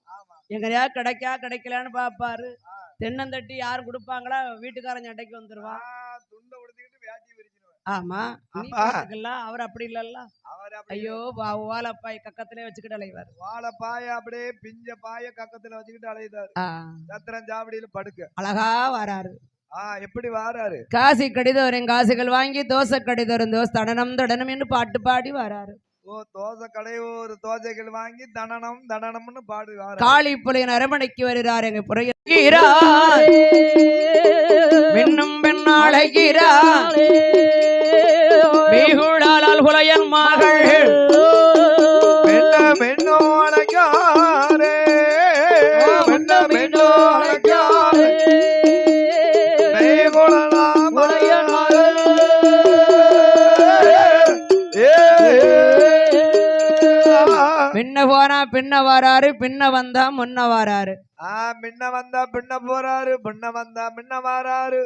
எங்கயா கிடைக்கலான்னு பாப்பாரு தென்னந்தட்டி யாரும் கொடுப்பாங்களா வீட்டுக்காரன் சண்டைக்கு வந்துருவான் துண்டை உடுத்திக்கிட்டு வேட்டி விரிச்சிருவேன். ஆமா நீ ஆமா. பாத்துக்கலாம், அவர் அப்படி இல்லல்ல அவர் அப்படி ஐயோ ஓலப்பாய் கக்கத்திலே வச்சுக்கிட்டு அலைவார் வாழைப்பாய அப்படியே பிஞ்ச பாய கக்கத்துல வச்சுக்கிட்டு அலையுதாரு. சத்திரம் சாவடியில படுக்க அழகா வராரு. எப்படி வாராரு? காசி கடிதவரின் காசுகள் வாங்கி தோசை கடிதவரும் தோசை தடனம் தடனம் என்று பாட்டு பாடி வராரு. தோசை கடை ஒரு தோசைகள் வாங்கி தனனம் தனனம்னு பாடு வாராரு. காளி புலையின் அரமணைக்கு வருகிறார். எங்க புறைய மின்னும் பெண்ணாளைகிறார் மேகுழாலால் புலையன் மகள் மென்னோ அழைக்காரே மென்னோ அழைக்காரே பின்ன போனா பின்ன வராரு, பின்ன வந்தா முன்ன வராரு. மின்ன வந்தா பின்ன போறாரு, பின்ன வந்தா முன்ன வராரு.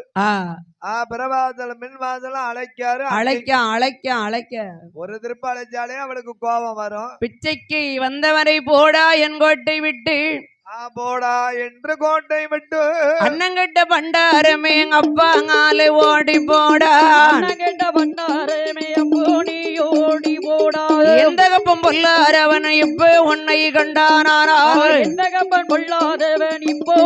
பிரபாதல மின்வாசல அழைக்காரு. அழைக்க ஒரு திருப்ப அழைச்சாலே அவளுக்கு கோபம் வரும். பிச்சைக்கு வந்தவரை போடா என் கோட்டை விட்டு போடா என்று கோட்டை விட்டு அண்ணங்கிட்ட பண்டாரமே எங்க அப்பாங்காலே ஓடி போடா கேட்ட பண்டாரமே போடி ஓடி போடா எந்த கப்பம் பொல்லாரவன் இப்ப உன்னை கண்டானாரா எந்த கப்பன் பொல்லாதவன் இப்போ